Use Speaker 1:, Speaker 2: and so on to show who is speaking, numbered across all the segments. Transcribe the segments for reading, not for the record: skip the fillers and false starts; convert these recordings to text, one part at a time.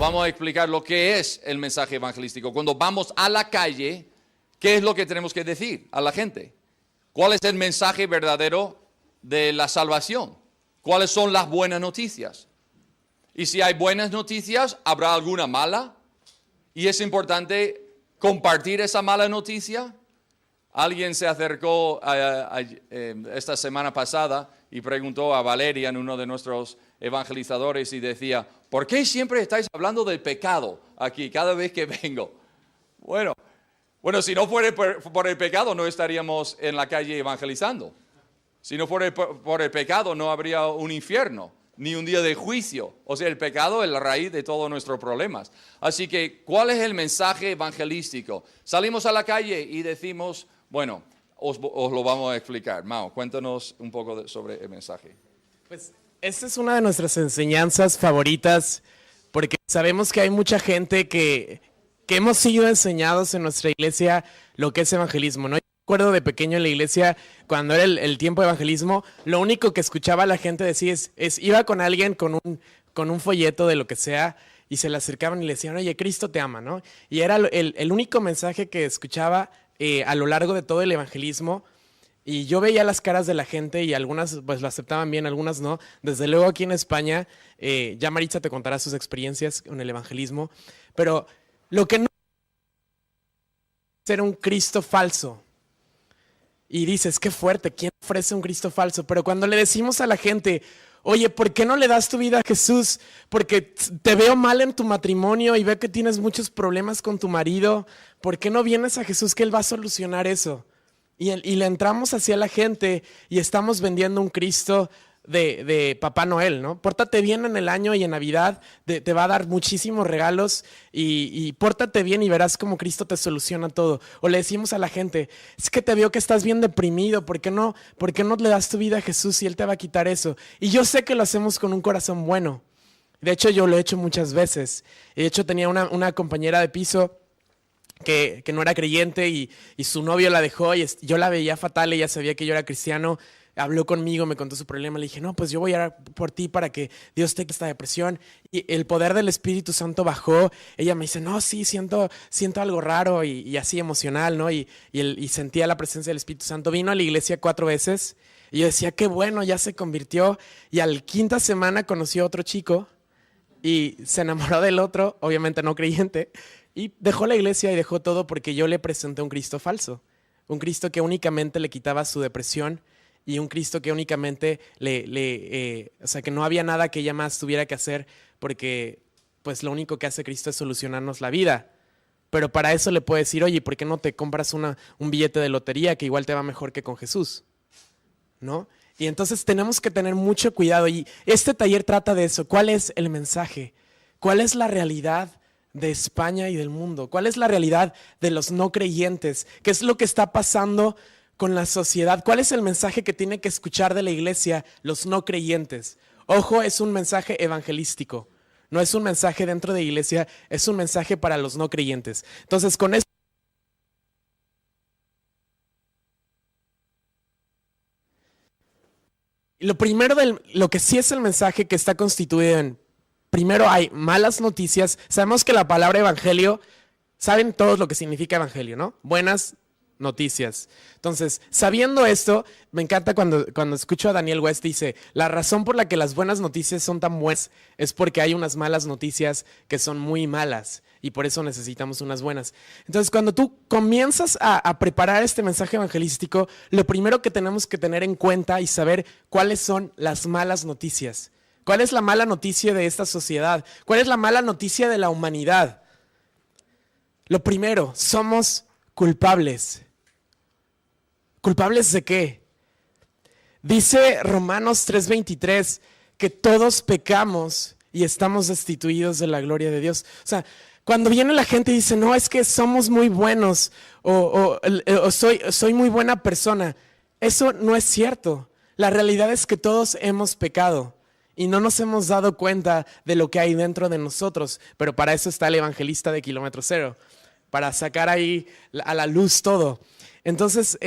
Speaker 1: vamos a explicar lo que es el mensaje evangelístico. Cuando vamos a la calle, ¿qué es lo que tenemos que decir a la gente? ¿Cuál es el mensaje verdadero de la salvación? ¿Cuáles son las buenas noticias? Y si hay buenas noticias, ¿habrá alguna mala? Y es importante compartir esa mala noticia. Alguien se acercó esta semana pasada y preguntó a Valerian, uno de nuestros evangelizadores, y decía, ¿por qué siempre estáis hablando del pecado aquí cada vez que vengo? Bueno, si no fuera por el pecado no estaríamos en la calle evangelizando. Si no fuera por el pecado no habría un infierno, ni un día de juicio. O sea, el pecado es la raíz de todos nuestros problemas. Así que, ¿cuál es el mensaje evangelístico? Salimos a la calle y decimos, bueno, os lo vamos a explicar. Mao, cuéntanos un poco sobre el mensaje.
Speaker 2: Pues esta es una de nuestras enseñanzas favoritas, porque sabemos que hay mucha gente que hemos sido enseñados en nuestra iglesia lo que es evangelismo, ¿no? Yo recuerdo de pequeño en la iglesia, cuando era el tiempo de evangelismo, lo único que escuchaba la gente decir es iba con alguien con un folleto de lo que sea, y se le acercaban y le decían, oye, Cristo te ama, ¿no? Y era el único mensaje que escuchaba a lo largo de todo el evangelismo. Y yo veía las caras de la gente y algunas pues lo aceptaban bien, algunas no. Desde luego aquí en España, ya Maritza te contará sus experiencias con el evangelismo, pero lo que no es ser un Cristo falso. Y dices, qué fuerte, ¿quién ofrece un Cristo falso? Pero cuando le decimos a la gente, oye, ¿por qué no le das tu vida a Jesús? Porque te veo mal en tu matrimonio y veo que tienes muchos problemas con tu marido. ¿Por qué no vienes a Jesús que Él va a solucionar eso? Y le entramos hacia la gente y estamos vendiendo un Cristo de Papá Noel, ¿no? Pórtate bien en el año y en Navidad, te va a dar muchísimos regalos y pórtate bien y verás cómo Cristo te soluciona todo. O le decimos a la gente, es que te veo que estás bien deprimido, ¿por qué no le das tu vida a Jesús y Él te va a quitar eso? Y yo sé que lo hacemos con un corazón bueno. De hecho, yo lo he hecho muchas veces. De hecho, tenía una compañera de piso que no era creyente y su novio la dejó y yo la veía fatal, ella sabía que yo era cristiano, habló conmigo, me contó su problema, le dije, no, pues yo voy a orar por ti para que Dios te quite esta depresión. Y el poder del Espíritu Santo bajó, ella me dice, no, sí, siento algo raro y así emocional, ¿no? Y sentía la presencia del Espíritu Santo, vino a la iglesia 4 veces y yo decía, qué bueno, ya se convirtió, y al 5ª semana conoció a otro chico y se enamoró del otro, obviamente no creyente, y dejó la iglesia y dejó todo porque yo le presenté un Cristo falso. Un Cristo que únicamente le quitaba su depresión y un Cristo que únicamente o sea, que no había nada que ella más tuviera que hacer porque pues lo único que hace Cristo es solucionarnos la vida. Pero para eso le puedo decir, oye, ¿por qué no te compras un billete de lotería que igual te va mejor que con Jesús? ¿No? Y entonces tenemos que tener mucho cuidado y este taller trata de eso. ¿Cuál es el mensaje? ¿Cuál es la realidad de España y del mundo? ¿Cuál es la realidad de los no creyentes? ¿Qué es lo que está pasando con la sociedad? ¿Cuál es el mensaje que tiene que escuchar de la iglesia los no creyentes? Ojo, es un mensaje evangelístico. No es un mensaje dentro de la iglesia, es un mensaje para los no creyentes. Entonces, con esto lo primero lo que sí es el mensaje que está constituido en, primero hay malas noticias. Sabemos que la palabra evangelio, saben todos lo que significa evangelio, ¿no? Buenas noticias. Entonces, sabiendo esto, me encanta cuando escucho a Daniel West, dice, la razón por la que las buenas noticias son tan buenas es porque hay unas malas noticias que son muy malas y por eso necesitamos unas buenas. Entonces, cuando tú comienzas a preparar este mensaje evangelístico, lo primero que tenemos que tener en cuenta y saber cuáles son las malas noticias. ¿Cuál es la mala noticia de esta sociedad? ¿Cuál es la mala noticia de la humanidad? Lo primero, somos culpables. ¿Culpables de qué? Dice Romanos 3:23 que todos pecamos y estamos destituidos de la gloria de Dios. O sea, cuando viene la gente y dice, no, es que somos muy buenos o soy muy buena persona, eso no es cierto. La realidad es que todos hemos pecado y no nos hemos dado cuenta de lo que hay dentro de nosotros, pero para eso está el evangelista de Kilómetro Cero, para sacar ahí a la luz todo. Entonces,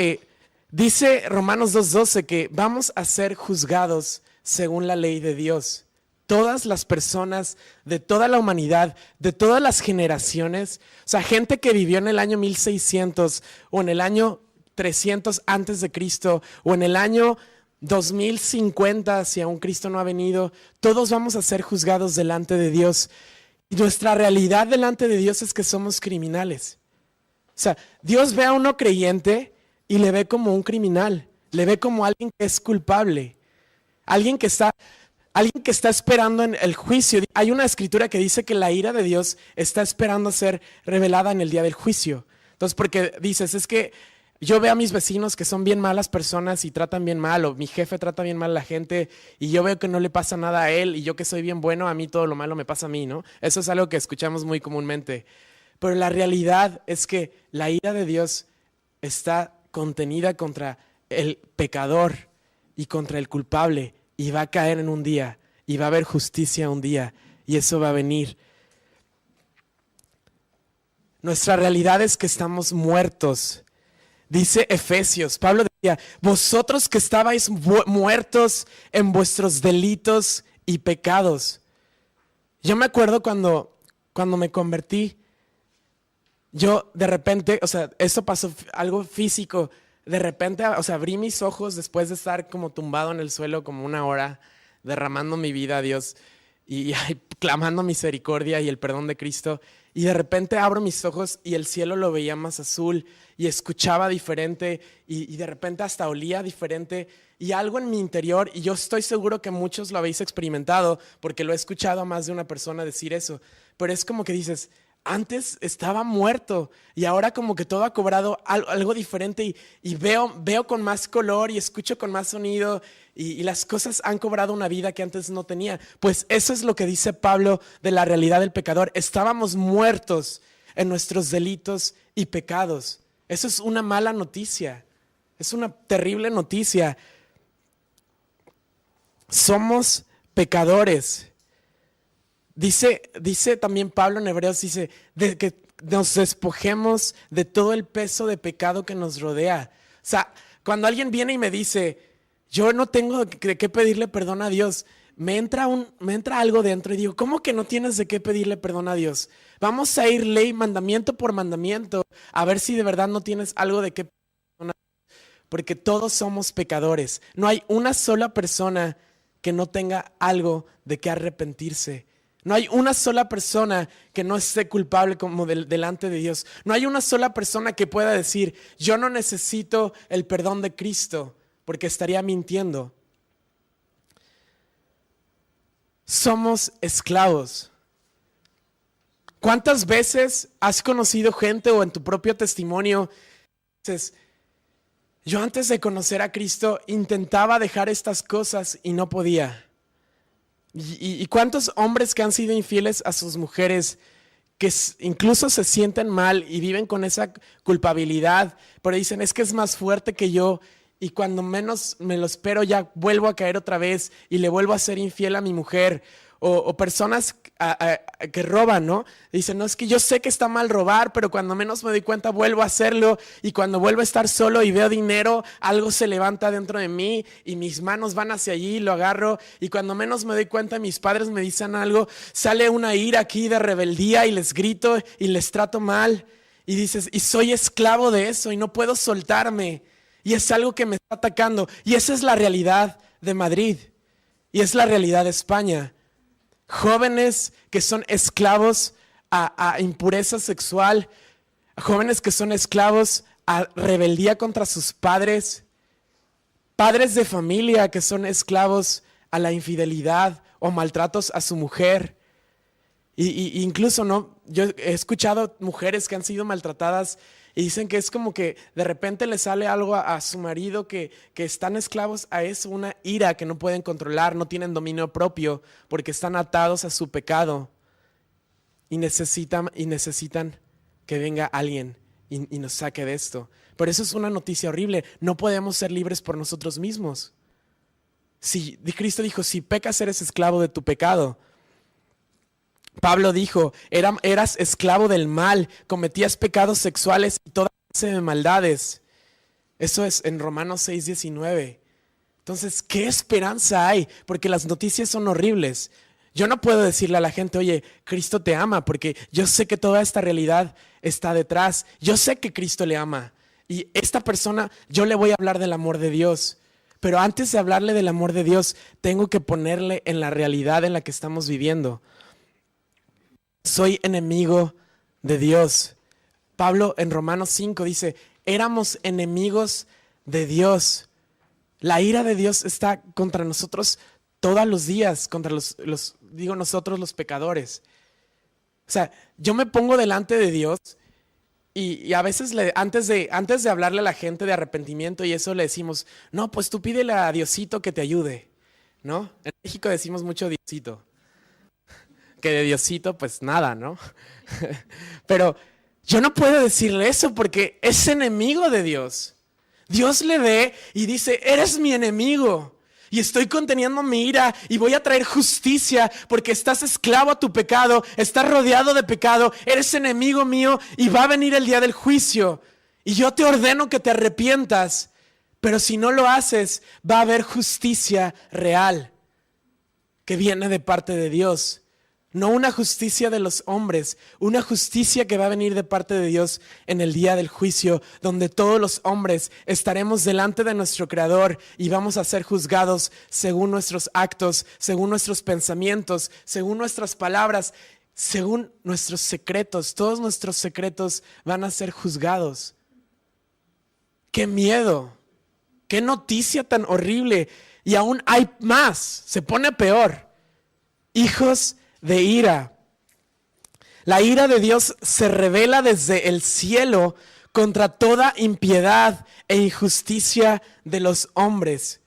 Speaker 2: dice Romanos 2:12 que vamos a ser juzgados según la ley de Dios. todas las personas, de toda la humanidad, de todas las generaciones. O sea, gente que vivió en el año 1600 o en el año 300 antes de Cristo o en el año 2050, si aún Cristo no ha venido, todos vamos a ser juzgados delante de Dios. Y nuestra realidad delante de Dios es que somos criminales. O sea, Dios ve a uno creyente y le ve como un criminal, le ve como alguien que es culpable, alguien que está esperando en el juicio. Hay una escritura que dice que la ira de Dios está esperando ser revelada en el día del juicio. Entonces, porque dices, es que yo veo a mis vecinos que son bien malas personas y tratan bien mal, o mi jefe trata bien mal a la gente y yo veo que no le pasa nada a él y yo que soy bien bueno, a mí todo lo malo me pasa a mí, ¿no? Eso es algo que escuchamos muy comúnmente. Pero la realidad es que la ira de Dios está contenida contra el pecador y contra el culpable y va a caer en un día y va a haber justicia un día y eso va a venir. Nuestra realidad es que estamos muertos. Dice Efesios, Pablo decía, vosotros que estabais muertos en vuestros delitos y pecados. Yo me acuerdo cuando me convertí, yo de repente, o sea, eso pasó algo físico, de repente, o sea, abrí mis ojos después de estar como tumbado en el suelo como una hora, derramando mi vida a Dios y clamando misericordia y el perdón de Cristo. Y de repente abro mis ojos y el cielo lo veía más azul y escuchaba diferente y de repente hasta olía diferente y algo en mi interior, y yo estoy seguro que muchos lo habéis experimentado porque lo he escuchado a más de una persona decir eso, pero es como que dices, antes estaba muerto y ahora como que todo ha cobrado algo diferente y veo con más color y escucho con más sonido y las cosas han cobrado una vida que antes no tenía. Pues eso es lo que dice Pablo de la realidad del pecador. Estábamos muertos en nuestros delitos y pecados. Eso es una mala noticia, es una terrible noticia. Somos pecadores. Dice también Pablo en Hebreos, dice, de que nos despojemos de todo el peso de pecado que nos rodea. O sea, cuando alguien viene y me dice, yo no tengo de qué pedirle perdón a Dios, me entra algo dentro y digo, ¿cómo que no tienes de qué pedirle perdón a Dios? Vamos a ir ley, mandamiento por mandamiento, a ver si de verdad no tienes algo de qué pedirle perdón a Dios. Porque todos somos pecadores. No hay una sola persona que no tenga algo de qué arrepentirse. No hay una sola persona que no esté culpable como delante de Dios. No hay una sola persona que pueda decir, yo no necesito el perdón de Cristo, porque estaría mintiendo. Somos esclavos. ¿Cuántas veces has conocido gente o en tu propio testimonio dices, yo antes de conocer a Cristo intentaba dejar estas cosas y no podía? ¿Y cuántos hombres que han sido infieles a sus mujeres, que incluso se sienten mal y viven con esa culpabilidad, pero dicen, es que es más fuerte que yo, y cuando menos me lo espero ya vuelvo a caer otra vez y le vuelvo a ser infiel a mi mujer? O personas que roban, ¿no? Dicen, no, es que yo sé que está mal robar, pero cuando menos me doy cuenta vuelvo a hacerlo, y cuando vuelvo a estar solo y veo dinero, algo se levanta dentro de mí y mis manos van hacia allí y lo agarro, y cuando menos me doy cuenta mis padres me dicen algo, sale una ira aquí de rebeldía y les grito y les trato mal, y dices, y soy esclavo de eso y no puedo soltarme, y es algo que me está atacando, y esa es la realidad de Madrid y es la realidad de España. Jóvenes que son esclavos a impureza sexual, jóvenes que son esclavos a rebeldía contra sus padres, padres de familia que son esclavos a la infidelidad o maltratos a su mujer. Y incluso, ¿no? Yo he escuchado mujeres que han sido maltratadas y dicen que es como que de repente le sale algo a su marido que están esclavos a eso, una ira que no pueden controlar, no tienen dominio propio porque están atados a su pecado y necesitan que venga alguien y nos saque de esto. Pero eso es una noticia horrible, no podemos ser libres por nosotros mismos. Cristo dijo, si pecas eres esclavo de tu pecado. Pablo dijo, eras esclavo del mal, cometías pecados sexuales y toda clase de maldades. Eso es en Romanos 6:19. Entonces, ¿qué esperanza hay? Porque las noticias son horribles. Yo no puedo decirle a la gente, oye, Cristo te ama, porque yo sé que toda esta realidad está detrás. Yo sé que Cristo le ama. Y esta persona, yo le voy a hablar del amor de Dios. Pero antes de hablarle del amor de Dios, tengo que ponerle en la realidad en la que estamos viviendo. Soy enemigo de Dios. Pablo en Romanos 5 dice, éramos enemigos de Dios. La ira de Dios está contra nosotros todos los días, contra nosotros los pecadores. O sea, yo me pongo delante de Dios y a veces antes de hablarle a la gente de arrepentimiento y eso le decimos, no, pues tú pídele a Diosito que te ayude, ¿no? En México decimos mucho Diosito. Que de Diosito, pues nada, ¿no? Pero yo no puedo decirle eso porque es enemigo de Dios. Dios le ve y dice, eres mi enemigo y estoy conteniendo mi ira y voy a traer justicia porque estás esclavo a tu pecado, estás rodeado de pecado, eres enemigo mío y va a venir el día del juicio. Y yo te ordeno que te arrepientas, pero si no lo haces, va a haber justicia real que viene de parte de Dios. No una justicia de los hombres, una justicia que va a venir de parte de Dios en el día del juicio, donde todos los hombres estaremos delante de nuestro Creador y vamos a ser juzgados según nuestros actos, según nuestros pensamientos, según nuestras palabras, según nuestros secretos. Todos nuestros secretos van a ser juzgados. ¡Qué miedo! ¡Qué noticia tan horrible! Y aún hay más, se pone peor. Hijos de ira. La ira de Dios se revela desde el cielo contra toda impiedad e injusticia de los hombres.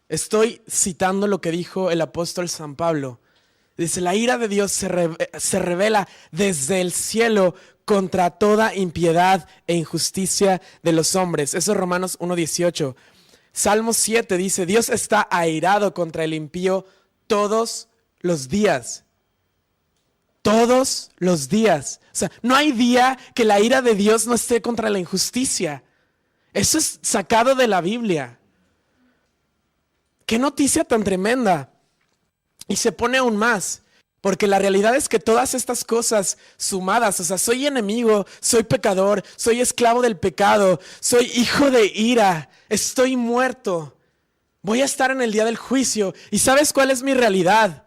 Speaker 2: Estoy citando lo que dijo el apóstol San Pablo. Dice, la ira de Dios se revela desde el cielo contra toda impiedad e injusticia de los hombres. Eso es Romanos 1:18. Salmo 7 dice, Dios está airado contra el impío todos los días. Todos los días. O sea, no hay día que la ira de Dios no esté contra la injusticia. Eso es sacado de la Biblia. Qué noticia tan tremenda. Y se pone aún más. Porque la realidad es que todas estas cosas sumadas, o sea, soy enemigo, soy pecador, soy esclavo del pecado, soy hijo de ira, estoy muerto. Voy a estar en el día del juicio. ¿Y sabes cuál es mi realidad?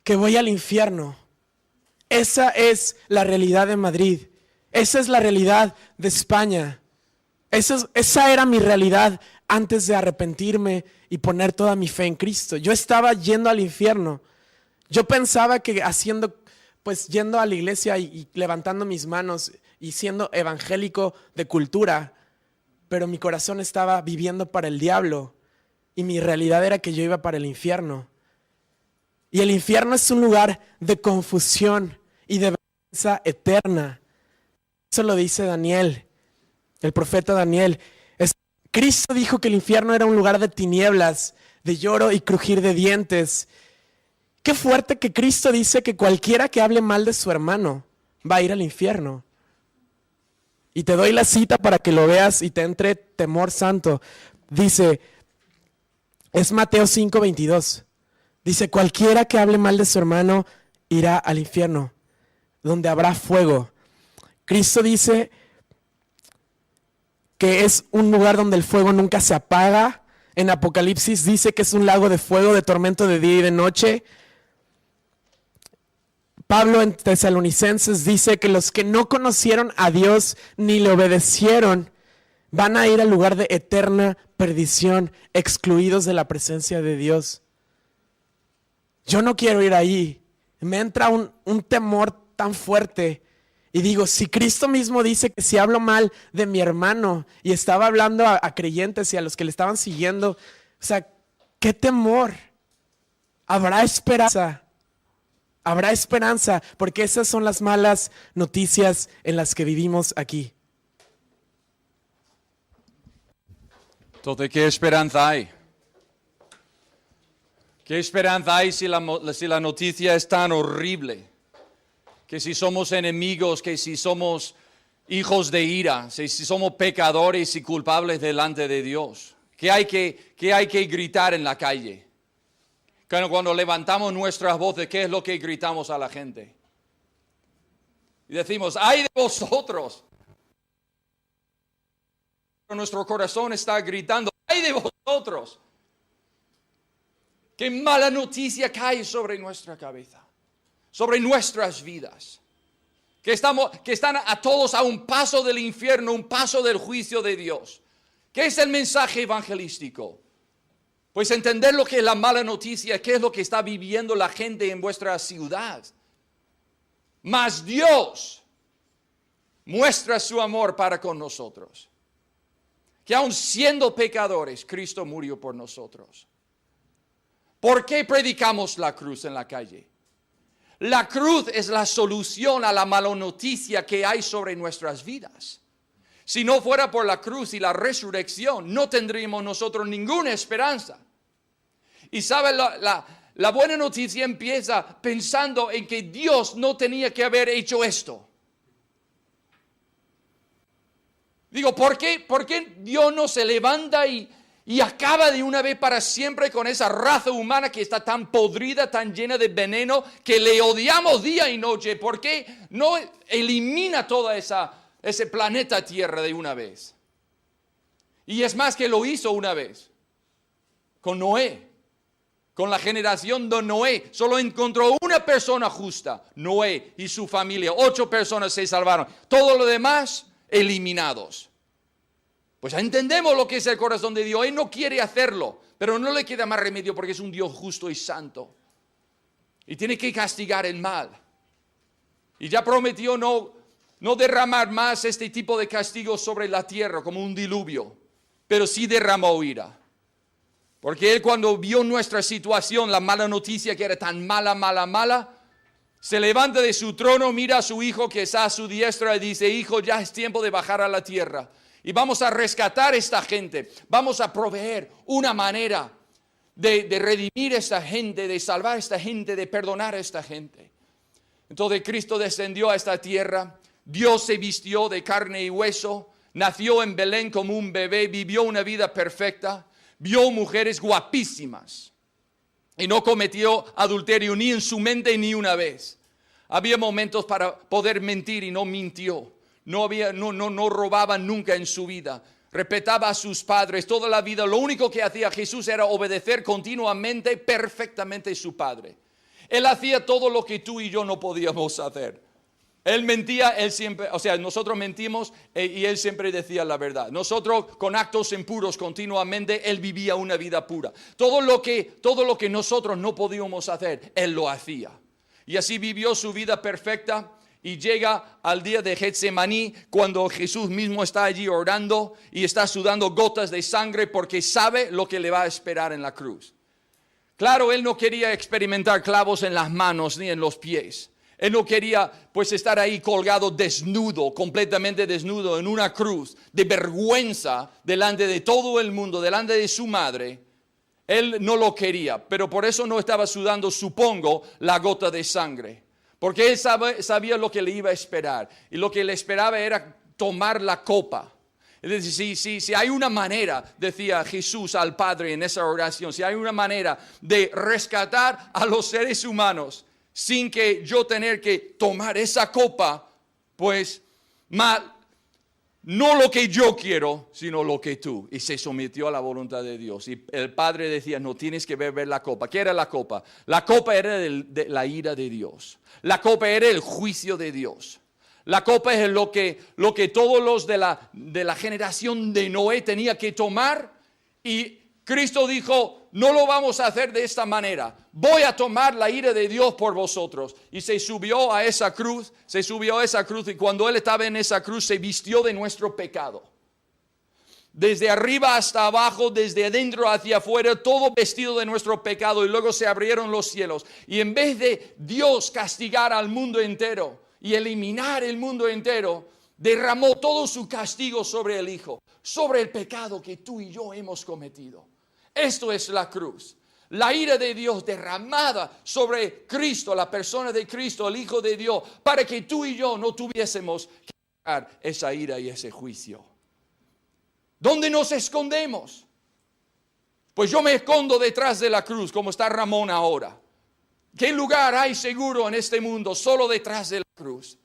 Speaker 2: Que voy al infierno. Esa es la realidad de Madrid. Esa es la realidad de España. Esa era mi realidad antes de arrepentirme y poner toda mi fe en Cristo. Yo estaba yendo al infierno. Yo pensaba que yendo a la iglesia y levantando mis manos y siendo evangélico de cultura, pero mi corazón estaba viviendo para el diablo y mi realidad era que yo iba para el infierno. Y el infierno es un lugar de confusión y de vergüenza eterna. Eso lo dice Daniel, el profeta Daniel. Cristo dijo que el infierno era un lugar de tinieblas, de lloro y crujir de dientes. Qué fuerte que Cristo dice que cualquiera que hable mal de su hermano va a ir al infierno. Y te doy la cita para que lo veas y te entre temor santo. Dice, es Mateo 5:22. Dice, cualquiera que hable mal de su hermano irá al infierno, donde habrá fuego. Cristo dice que es un lugar donde el fuego nunca se apaga. En Apocalipsis dice que es un lago de fuego, de tormento de día y de noche. Pablo en Tesalonicenses dice que los que no conocieron a Dios ni le obedecieron van a ir al lugar de eterna perdición, excluidos de la presencia de Dios. Yo no quiero ir ahí. Me entra un temor tan fuerte. Y digo, si Cristo mismo dice que si hablo mal de mi hermano, y estaba hablando a creyentes y a los que le estaban siguiendo, o sea, qué temor. Habrá esperanza. Habrá esperanza, porque esas son las malas noticias en las que vivimos aquí.
Speaker 1: Entonces, ¿qué esperanza hay? ¿Qué esperanza hay si la noticia es tan horrible? Que si somos enemigos, que si somos hijos de ira, si somos pecadores y culpables delante de Dios. ¿Qué hay que gritar en la calle? Cuando levantamos nuestras voces, ¿qué es lo que gritamos a la gente? Y decimos, ¡ay de vosotros! Nuestro corazón está gritando, ¡ay de vosotros! ¡Qué mala noticia cae sobre nuestra cabeza! Sobre nuestras vidas. Que están a todos a un paso del infierno, un paso del juicio de Dios. ¿Qué es el mensaje evangelístico? Pues entender lo que es la mala noticia, qué es lo que está viviendo la gente en vuestra ciudad. Mas Dios muestra su amor para con nosotros. Que aun siendo pecadores, Cristo murió por nosotros. ¿Por qué predicamos la cruz en la calle? La cruz es la solución a la mala noticia que hay sobre nuestras vidas. Si no fuera por la cruz y la resurrección, no tendríamos nosotros ninguna esperanza. Y sabe, la buena noticia empieza pensando en que Dios no tenía que haber hecho esto. Digo, ¿por qué Dios no se levanta y acaba de una vez para siempre con esa raza humana que está tan podrida, tan llena de veneno, que le odiamos día y noche? ¿Por qué no elimina toda ese planeta Tierra de una vez? Y es más que lo hizo una vez, con Noé, con la generación de Noé. Solo encontró una persona justa, Noé y su familia. 8 personas se salvaron. Todo lo demás, eliminados. Pues entendemos lo que es el corazón de Dios. Él no quiere hacerlo, pero no le queda más remedio porque es un Dios justo y santo. Y tiene que castigar el mal. Y ya prometió no derramar más este tipo de castigos sobre la tierra como un diluvio, pero sí derramó ira. Porque Él, cuando vio nuestra situación, la mala noticia que era tan mala, se levanta de su trono, mira a su hijo que está a su diestra y dice, hijo, ya es tiempo de bajar a la tierra. Y vamos a rescatar a esta gente. Vamos a proveer una manera de redimir a esta gente, de salvar a esta gente, de perdonar a esta gente. Entonces Cristo descendió a esta tierra. Dios se vistió de carne y hueso. Nació en Belén como un bebé. Vivió una vida perfecta. Vio mujeres guapísimas. Y no cometió adulterio ni en su mente ni una vez. Había momentos para poder mentir y no mintió. No robaba nunca en su vida. Respetaba a sus padres toda la vida. Lo único que hacía Jesús era obedecer continuamente, perfectamente a su Padre. Él hacía todo lo que tú y yo no podíamos hacer. Él mentía, nosotros mentimos y Él siempre decía la verdad. Nosotros con actos impuros continuamente, Él vivía una vida pura. Todo lo que nosotros no podíamos hacer, Él lo hacía. Y así vivió su vida perfecta. Y llega al día de Getsemaní, cuando Jesús mismo está allí orando y está sudando gotas de sangre porque sabe lo que le va a esperar en la cruz. Claro, Él no quería experimentar clavos en las manos ni en los pies. Él no quería pues estar ahí colgado desnudo, completamente desnudo en una cruz de vergüenza delante de todo el mundo, delante de su madre. Él no lo quería, pero por eso no estaba sudando, supongo, la gota de sangre. Porque Él sabía lo que le iba a esperar. Y lo que le esperaba era tomar la copa. Es decir, si hay una manera, decía Jesús al Padre en esa oración, si hay una manera de rescatar a los seres humanos sin que yo tener que tomar esa copa, pues no lo que yo quiero, sino lo que tú. Y se sometió a la voluntad de Dios. Y el Padre decía, no tienes que beber la copa. ¿Qué era la copa? La copa era de la ira de Dios. La copa era el juicio de Dios. La copa es lo que todos los de la generación de Noé tenía que tomar. Y Cristo dijo, no lo vamos a hacer de esta manera. Voy a tomar la ira de Dios por vosotros. Y se subió a esa cruz y cuando Él estaba en esa cruz se vistió de nuestro pecado. Desde arriba hasta abajo, desde adentro hacia afuera, todo vestido de nuestro pecado. Y luego se abrieron los cielos. Y en vez de Dios castigar al mundo entero y eliminar el mundo entero, derramó todo su castigo sobre el Hijo, sobre el pecado que tú y yo hemos cometido. Esto es la cruz. La ira de Dios derramada sobre Cristo, la persona de Cristo, el Hijo de Dios, para que tú y yo no tuviésemos que pagar esa ira y ese juicio. ¿Dónde nos escondemos? Pues yo me escondo detrás de la cruz, como está Ramón ahora. ¿Qué lugar hay seguro en este mundo? Solo detrás de la cruz.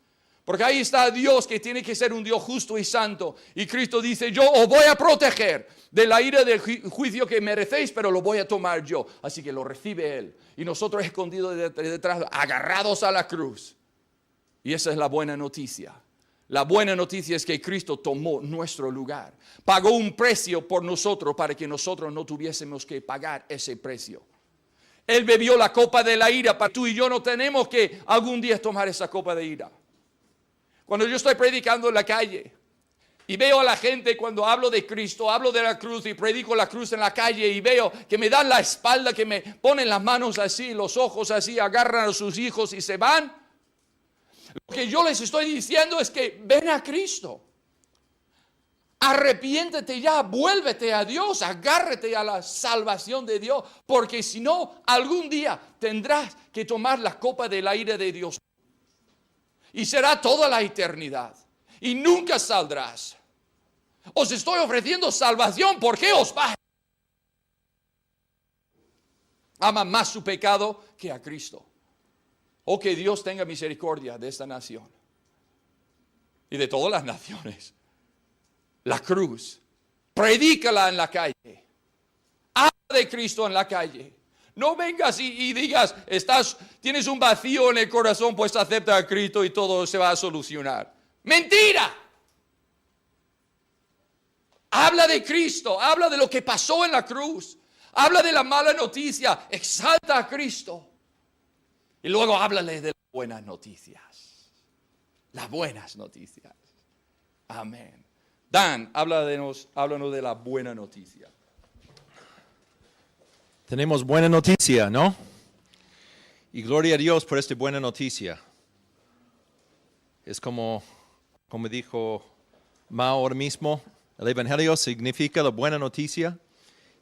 Speaker 1: Porque ahí está Dios, que tiene que ser un Dios justo y santo. Y Cristo dice, yo os voy a proteger de la ira del juicio que merecéis, pero lo voy a tomar yo. Así que lo recibe Él. Y nosotros escondidos detrás, agarrados a la cruz. Y esa es la buena noticia. La buena noticia es que Cristo tomó nuestro lugar. Pagó un precio por nosotros para que nosotros no tuviésemos que pagar ese precio. Él bebió la copa de la ira, para tú y yo no tenemos que algún día tomar esa copa de ira. Cuando yo estoy predicando en la calle y veo a la gente, cuando hablo de Cristo, hablo de la cruz y predico la cruz en la calle y veo que me dan la espalda, que me ponen las manos así, los ojos así, agarran a sus hijos y se van. Lo que yo les estoy diciendo es que ven a Cristo. Arrepiéntete ya, vuélvete a Dios, agárrate a la salvación de Dios, porque si no, algún día tendrás que tomar la copa de la ira de Dios. Y será toda la eternidad. Y nunca saldrás. Os estoy ofreciendo salvación. ¿Por qué os va? Ama más su pecado que a Cristo. Oh, que Dios tenga misericordia de esta nación. Y de todas las naciones. La cruz. Predícala en la calle. Habla de Cristo en la calle. No vengas y digas, tienes un vacío en el corazón, pues acepta a Cristo y todo se va a solucionar. ¡Mentira! Habla de Cristo, habla de lo que pasó en la cruz, habla de la mala noticia, exalta a Cristo. Y luego háblale de las buenas noticias. Las buenas noticias. Amén. Dan, háblanos de la buena noticia.
Speaker 3: Tenemos buena noticia, ¿no? Y gloria a Dios por esta buena noticia. Es como dijo Mao ahora mismo, el Evangelio significa la buena noticia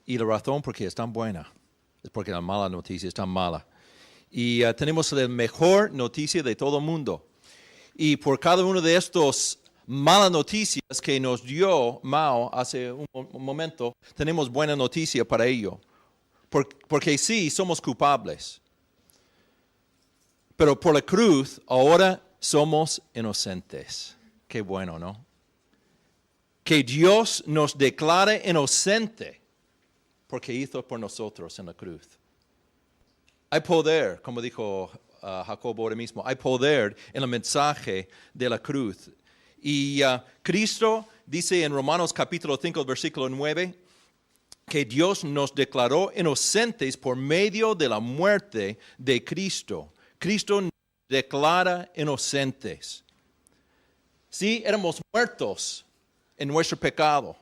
Speaker 3: y la razón por qué es tan buena. Es porque la mala noticia es tan mala. Y tenemos la mejor noticia de todo el mundo. Y por cada uno de estos malas noticias que nos dio Mao hace un momento, tenemos buena noticia para ello. Porque sí, somos culpables. Pero por la cruz, ahora somos inocentes. Qué bueno, ¿no? Que Dios nos declare inocente porque hizo por nosotros en la cruz. Hay poder, como dijo Jacobo ahora mismo, hay poder en el mensaje de la cruz. Y Cristo dice en Romanos capítulo 5, versículo 9, que Dios nos declaró inocentes por medio de la muerte de Cristo. Cristo nos declara inocentes. Sí, éramos muertos en nuestro pecado.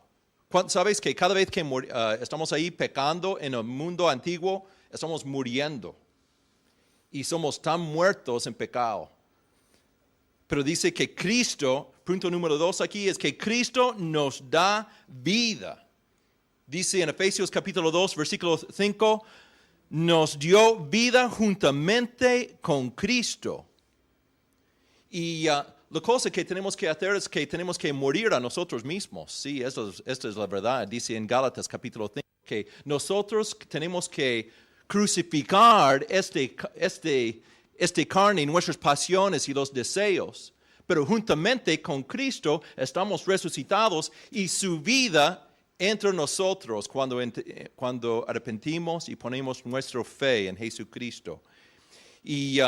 Speaker 3: ¿Sabes que cada vez que estamos ahí pecando en el mundo antiguo, estamos muriendo? Y somos tan muertos en pecado. Pero dice que Cristo, punto número 2 aquí, es que Cristo nos da vida. Dice en Efesios capítulo 2, versículo 5, nos dio vida juntamente con Cristo. Y la cosa que tenemos que hacer es que tenemos que morir a nosotros mismos. Sí, esta es la verdad. Dice en Gálatas capítulo 5 que nosotros tenemos que crucificar este carne, nuestras pasiones y los deseos. Pero juntamente con Cristo estamos resucitados y su vida entre nosotros cuando arrepentimos y ponemos nuestra fe en Jesucristo. Y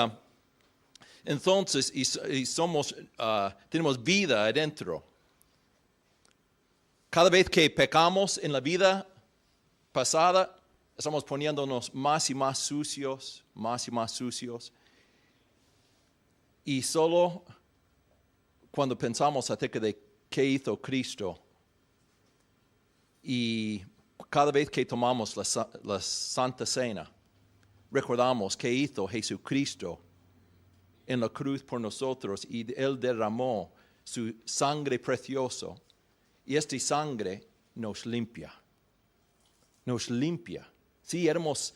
Speaker 3: entonces tenemos vida adentro. Cada vez que pecamos en la vida pasada, estamos poniéndonos más y más sucios, más y más sucios. Y solo cuando pensamos acerca de qué hizo Cristo, y cada vez que tomamos la Santa Cena, recordamos qué hizo Jesucristo en la cruz por nosotros y Él derramó su sangre preciosa. Y esta sangre nos limpia. Nos limpia. Sí, éramos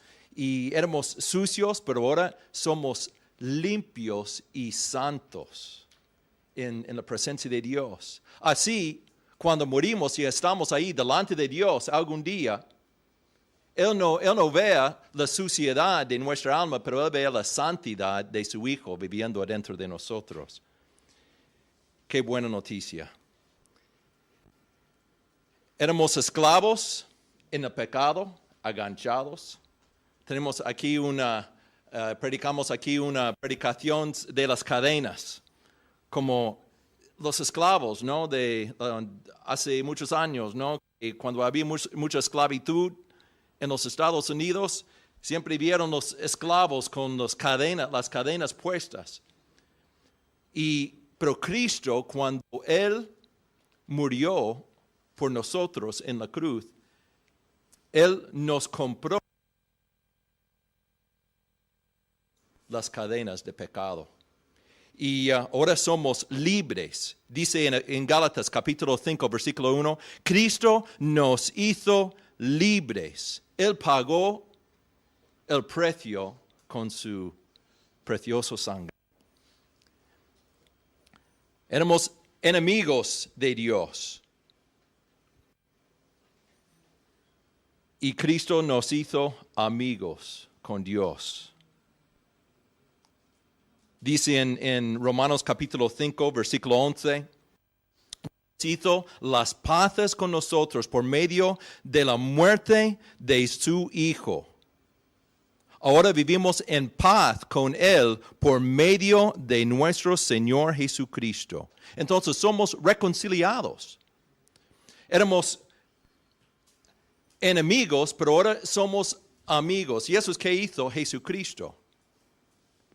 Speaker 3: sucios, pero ahora somos limpios y santos en la presencia de Dios. Así, cuando morimos y estamos ahí delante de Dios algún día, Él no vea la suciedad de nuestra alma, pero Él ve la santidad de su Hijo viviendo adentro de nosotros. Qué buena noticia. Éramos esclavos en el pecado, aganchados. Tenemos aquí predicamos aquí una predicación de las cadenas, como los esclavos, ¿no? Hace muchos años, ¿no? Y cuando había mucha esclavitud en los Estados Unidos, siempre vieron los esclavos con las cadenas puestas. Pero Cristo, cuando Él murió por nosotros en la cruz, Él nos compró las cadenas de pecado. Y ahora somos libres. Dice en Gálatas capítulo 5, versículo 1, Cristo nos hizo libres. Él pagó el precio con su precioso sangre. Éramos enemigos de Dios. Y Cristo nos hizo amigos con Dios. Dice en Romanos capítulo 5, versículo 11, hizo las paces con nosotros por medio de la muerte de su Hijo. Ahora vivimos en paz con Él por medio de nuestro Señor Jesucristo. Entonces somos reconciliados. Éramos enemigos, pero ahora somos amigos. Y eso es que hizo Jesucristo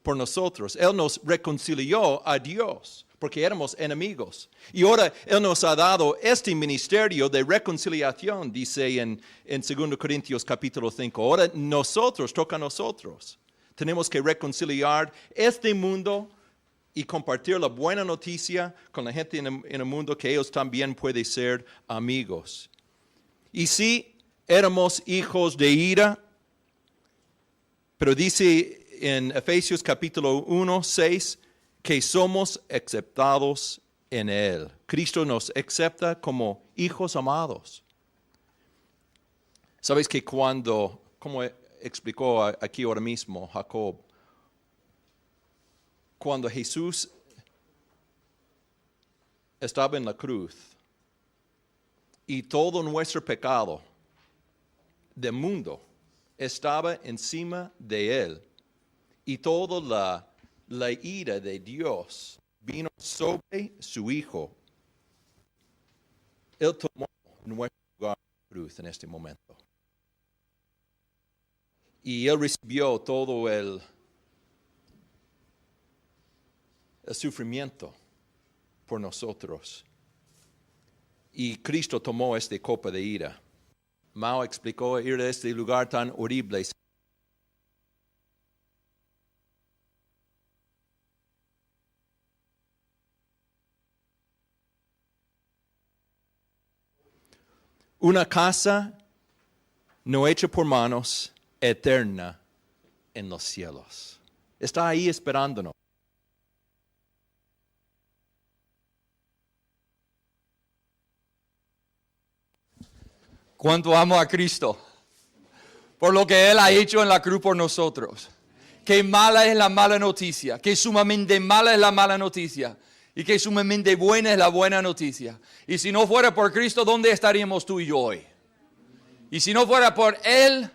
Speaker 3: por nosotros. Él nos reconcilió a Dios porque éramos enemigos. Y ahora Él nos ha dado este ministerio de reconciliación, dice en 2 Corintios capítulo 5. Ahora toca a nosotros. Tenemos que reconciliar este mundo y compartir la buena noticia con la gente en el mundo, que ellos también pueden ser amigos. Y sí, éramos hijos de ira, pero dice en Efesios capítulo 1, 6, que somos aceptados en Él. Cristo nos acepta como hijos amados. ¿Sabes que como explicó aquí ahora mismo Jacob, cuando Jesús estaba en la cruz y todo nuestro pecado del mundo estaba encima de Él, y toda la ira de Dios vino sobre su Hijo, Él tomó nuestro lugar en la cruz en este momento. Y Él recibió todo el sufrimiento por nosotros. Y Cristo tomó esta copa de ira. Mao explicó ir a este lugar tan horrible. Una casa no hecha por manos, eterna en los cielos. Está ahí esperándonos.
Speaker 1: ¿Cuánto amo a Cristo? Por lo que Él ha hecho en la cruz por nosotros. Qué mala es la mala noticia. Qué sumamente mala es la mala noticia. Y qué sumamente buena es la buena noticia. Y si no fuera por Cristo, ¿dónde estaríamos tú y yo hoy? Y si no fuera por Él,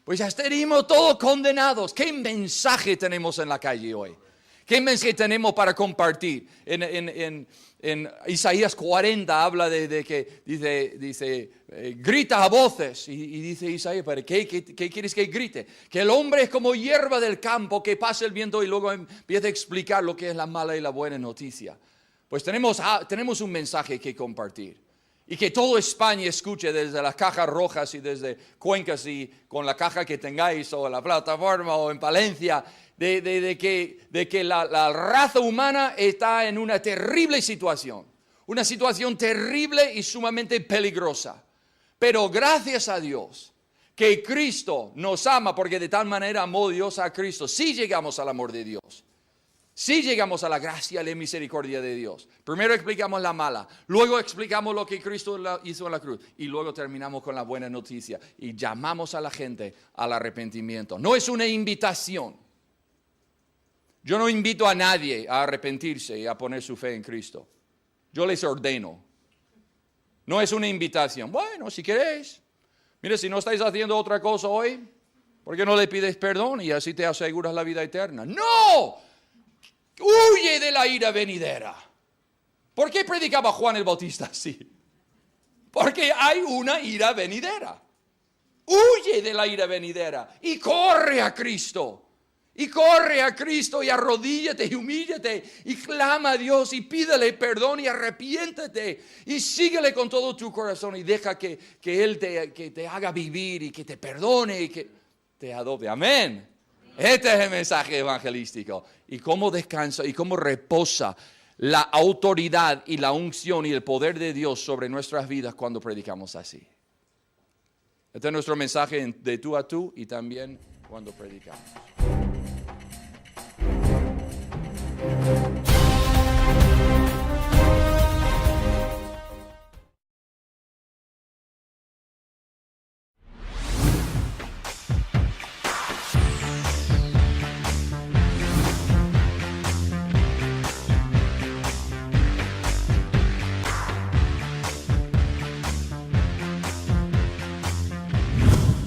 Speaker 1: pues ya estaríamos todos condenados. ¿Qué mensaje tenemos en la calle hoy? ¿Qué mensaje tenemos para compartir? En Isaías 40 habla de que dice grita a voces. Y dice Isaías, ¿para qué quieres que grite? Que el hombre es como hierba del campo, que pasa el viento y luego empieza a explicar lo que es la mala y la buena noticia. Pues tenemos un mensaje que compartir. Y que todo España escuche desde las cajas rojas y desde Cuencas y con la caja que tengáis o la plataforma o en Palencia, de que la raza humana está en una terrible situación. Una situación terrible y sumamente peligrosa. Pero gracias a Dios que Cristo nos ama, porque de tal manera amó Dios a Cristo. Sí llegamos al amor de Dios. Sí llegamos a la gracia y la misericordia de Dios. Primero explicamos la mala, luego explicamos lo que Cristo hizo en la cruz y luego terminamos con la buena noticia y llamamos a la gente al arrepentimiento. No es una invitación. Yo no invito a nadie a arrepentirse y a poner su fe en Cristo. Yo les ordeno. No es una invitación. Bueno, si queréis. Mire, si no estáis haciendo otra cosa hoy, ¿por qué no le pides perdón y así te aseguras la vida eterna? ¡No! Huye de la ira venidera. ¿Por qué predicaba Juan el Bautista así? Porque hay una ira venidera. Huye de la ira venidera y corre a Cristo. Y corre a Cristo y arrodíllate y humíllate y clama a Dios y pídele perdón y arrepiéntete y síguele con todo tu corazón y deja que Él te haga vivir y que te perdone y que te adopte. Amén. Este es el mensaje evangelístico. Y cómo descansa y cómo reposa la autoridad y la unción y el poder de Dios sobre nuestras vidas cuando predicamos así. Este es nuestro mensaje de tú a tú y también cuando predicamos.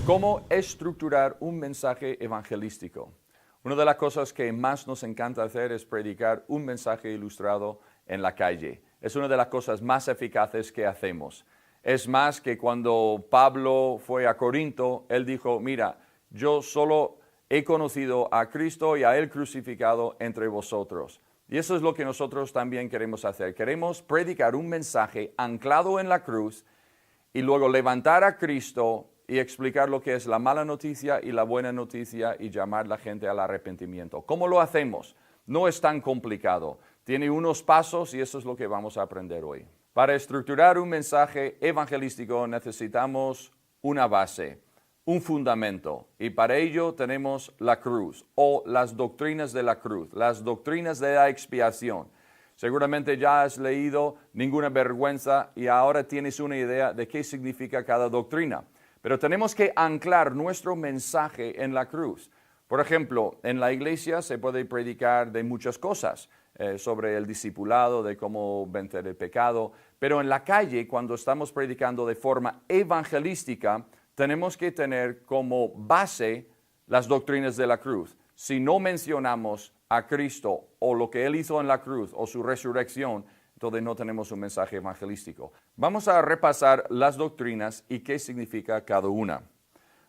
Speaker 1: ¿Cómo estructurar un mensaje evangelístico? Una de las cosas que más nos encanta hacer es predicar un mensaje ilustrado en la calle. Es una de las cosas más eficaces que hacemos. Es más que cuando Pablo fue a Corinto, él dijo, mira, yo solo he conocido a Cristo y a Él crucificado entre vosotros. Y eso es lo que nosotros también queremos hacer. Queremos predicar un mensaje anclado en la cruz y luego levantar a Cristo y explicar lo que es la mala noticia y la buena noticia y llamar a la gente al arrepentimiento. ¿Cómo lo hacemos? No es tan complicado. Tiene unos pasos y eso es lo que vamos a aprender hoy. Para estructurar un mensaje evangelístico necesitamos una base, un fundamento. Y para ello tenemos la cruz o las doctrinas de la cruz, las doctrinas de la expiación. Seguramente ya has leído Ninguna vergüenza y ahora tienes una idea de qué significa cada doctrina. Pero tenemos que anclar nuestro mensaje en la cruz. Por ejemplo, en la iglesia se puede predicar de muchas cosas, sobre el discipulado, de cómo vencer el pecado, pero en la calle, cuando estamos predicando de forma evangelística, tenemos que tener como base las doctrinas de la cruz. Si no mencionamos a Cristo o lo que Él hizo en la cruz o su resurrección, entonces no tenemos un mensaje evangelístico. Vamos a repasar las doctrinas y qué significa cada una.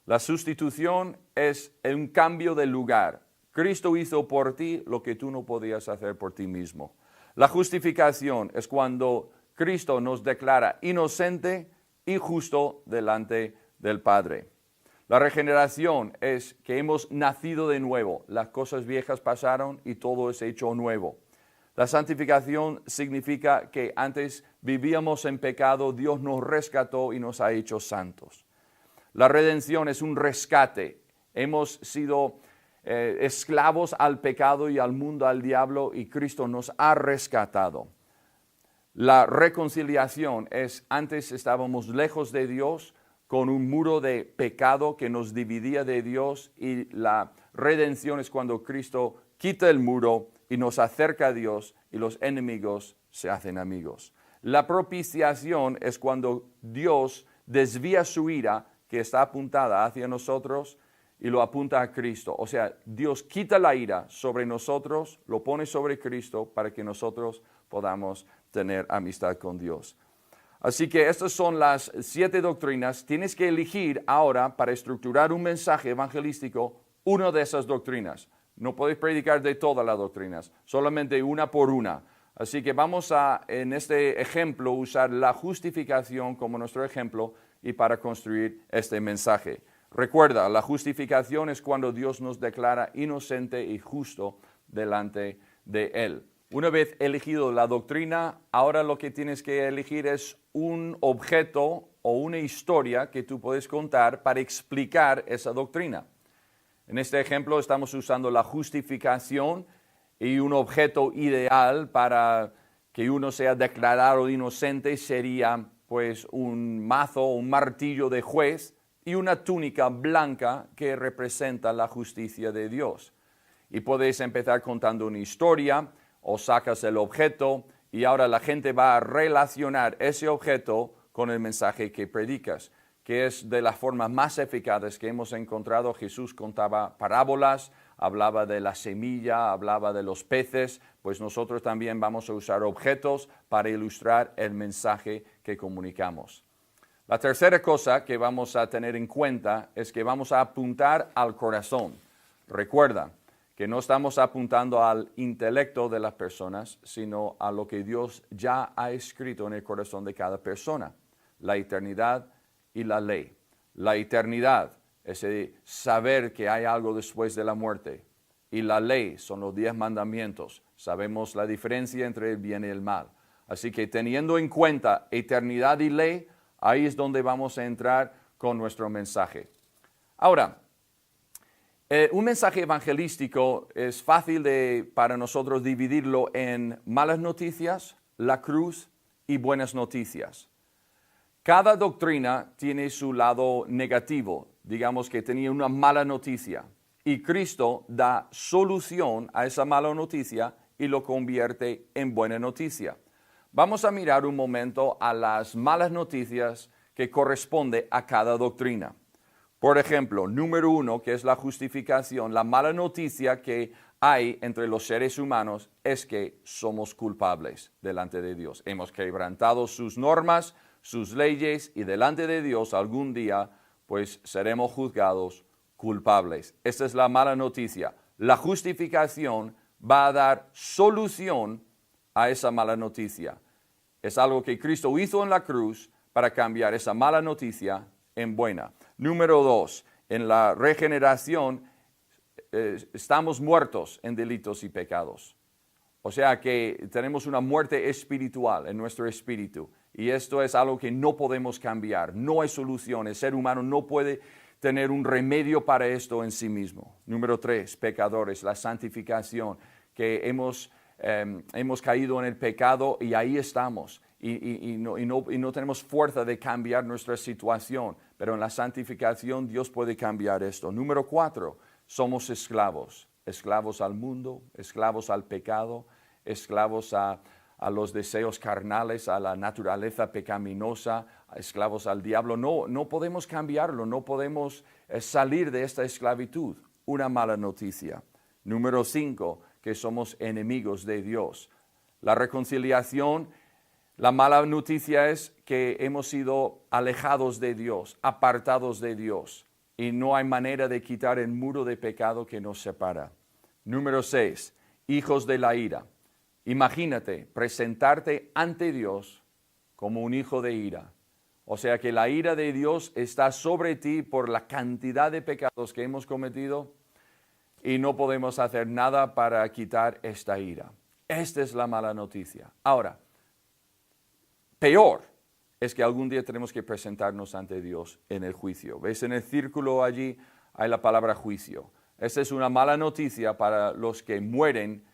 Speaker 1: La sustitución es un cambio de lugar. Cristo hizo por ti lo que tú no podías hacer por ti mismo. La justificación es cuando Cristo nos declara inocente y justo delante del Padre. La regeneración es que hemos nacido de nuevo. Las cosas viejas pasaron y todo es hecho nuevo. La santificación significa que antes vivíamos en pecado, Dios nos rescató y nos ha hecho santos. La redención es un rescate. Hemos sido esclavos al pecado y al mundo, al diablo, y Cristo nos ha rescatado. La reconciliación es, antes estábamos lejos de Dios, con un muro de pecado que nos dividía de Dios, y la redención es cuando Cristo quita el muro y nos acerca a Dios y los enemigos se hacen amigos. La propiciación es cuando Dios desvía su ira que está apuntada hacia nosotros y lo apunta a Cristo. O sea, Dios quita la ira sobre nosotros, lo pone sobre Cristo para que nosotros podamos tener amistad con Dios. Así que estas son las 7 doctrinas. Tienes que elegir ahora para estructurar un mensaje evangelístico una de esas doctrinas. No podéis predicar de todas las doctrinas, solamente una por una. Así que vamos a, en este ejemplo, usar la justificación como nuestro ejemplo y para construir este mensaje. Recuerda, la justificación es cuando Dios nos declara inocente y justo delante de Él. Una vez elegido la doctrina, ahora lo que tienes que elegir es un objeto o una historia que tú puedes contar para explicar esa doctrina. En este ejemplo estamos usando la justificación Y un objeto ideal para que uno sea declarado inocente sería pues un mazo, un martillo de juez y una túnica blanca que representa la justicia de Dios. Y podéis empezar contando una historia o sacas el objeto y ahora la gente va a relacionar ese objeto con el mensaje que predicas, que es de las formas más eficaces que hemos encontrado. Jesús contaba parábolas, hablaba de la semilla, hablaba de los peces, pues nosotros también vamos a usar objetos para ilustrar el mensaje que comunicamos. La tercera cosa que vamos a tener en cuenta es que vamos a apuntar al corazón. Recuerda que no estamos apuntando al intelecto de las personas, sino a lo que Dios ya ha escrito en el corazón de cada persona, la eternidad y la ley. La eternidad, ese saber que hay algo después de la muerte, y la ley son los 10 mandamientos. Sabemos la diferencia entre el bien y el mal. Así que teniendo en cuenta eternidad y ley, ahí es donde vamos a entrar con nuestro mensaje. Ahora, un mensaje evangelístico es fácil para nosotros dividirlo en malas noticias, la cruz y buenas noticias. Cada doctrina tiene su lado negativo, digamos que tenía una mala noticia, y Cristo da solución a esa mala noticia y lo convierte en buena noticia. Vamos a mirar un momento a las malas noticias que corresponde a cada doctrina. Por ejemplo, número 1, que es la justificación, la mala noticia que hay entre los seres humanos es que somos culpables delante de Dios. Hemos quebrantado sus normas, sus leyes, y delante de Dios algún día pues seremos juzgados culpables. Esta es la mala noticia. La justificación va a dar solución a esa mala noticia. Es algo que Cristo hizo en la cruz para cambiar esa mala noticia en buena. Número 2, en la regeneración estamos muertos en delitos y pecados. O sea que tenemos una muerte espiritual en nuestro espíritu. Y esto es algo que no podemos cambiar. No hay solución. El ser humano no puede tener un remedio para esto en sí mismo. Número 3, pecadores, la santificación, que hemos caído en el pecado y ahí estamos. Y no tenemos fuerza de cambiar nuestra situación, pero en la santificación Dios puede cambiar esto. Número 4, somos esclavos, esclavos al mundo, esclavos al pecado, esclavos a los deseos carnales, a la naturaleza pecaminosa, esclavos al diablo. No podemos cambiarlo, no podemos salir de esta esclavitud. Una mala noticia. Número 5, que somos enemigos de Dios. La reconciliación, la mala noticia es que hemos sido alejados de Dios, apartados de Dios, y no hay manera de quitar el muro de pecado que nos separa. Número 6, hijos de la ira. Imagínate presentarte ante Dios como un hijo de ira. O sea que la ira de Dios está sobre ti por la cantidad de pecados que hemos cometido y no podemos hacer nada para quitar esta ira. Esta es la mala noticia. Ahora, peor es que algún día tenemos que presentarnos ante Dios en el juicio. ¿Ves? En el círculo allí hay la palabra juicio. Esta es una mala noticia para los que mueren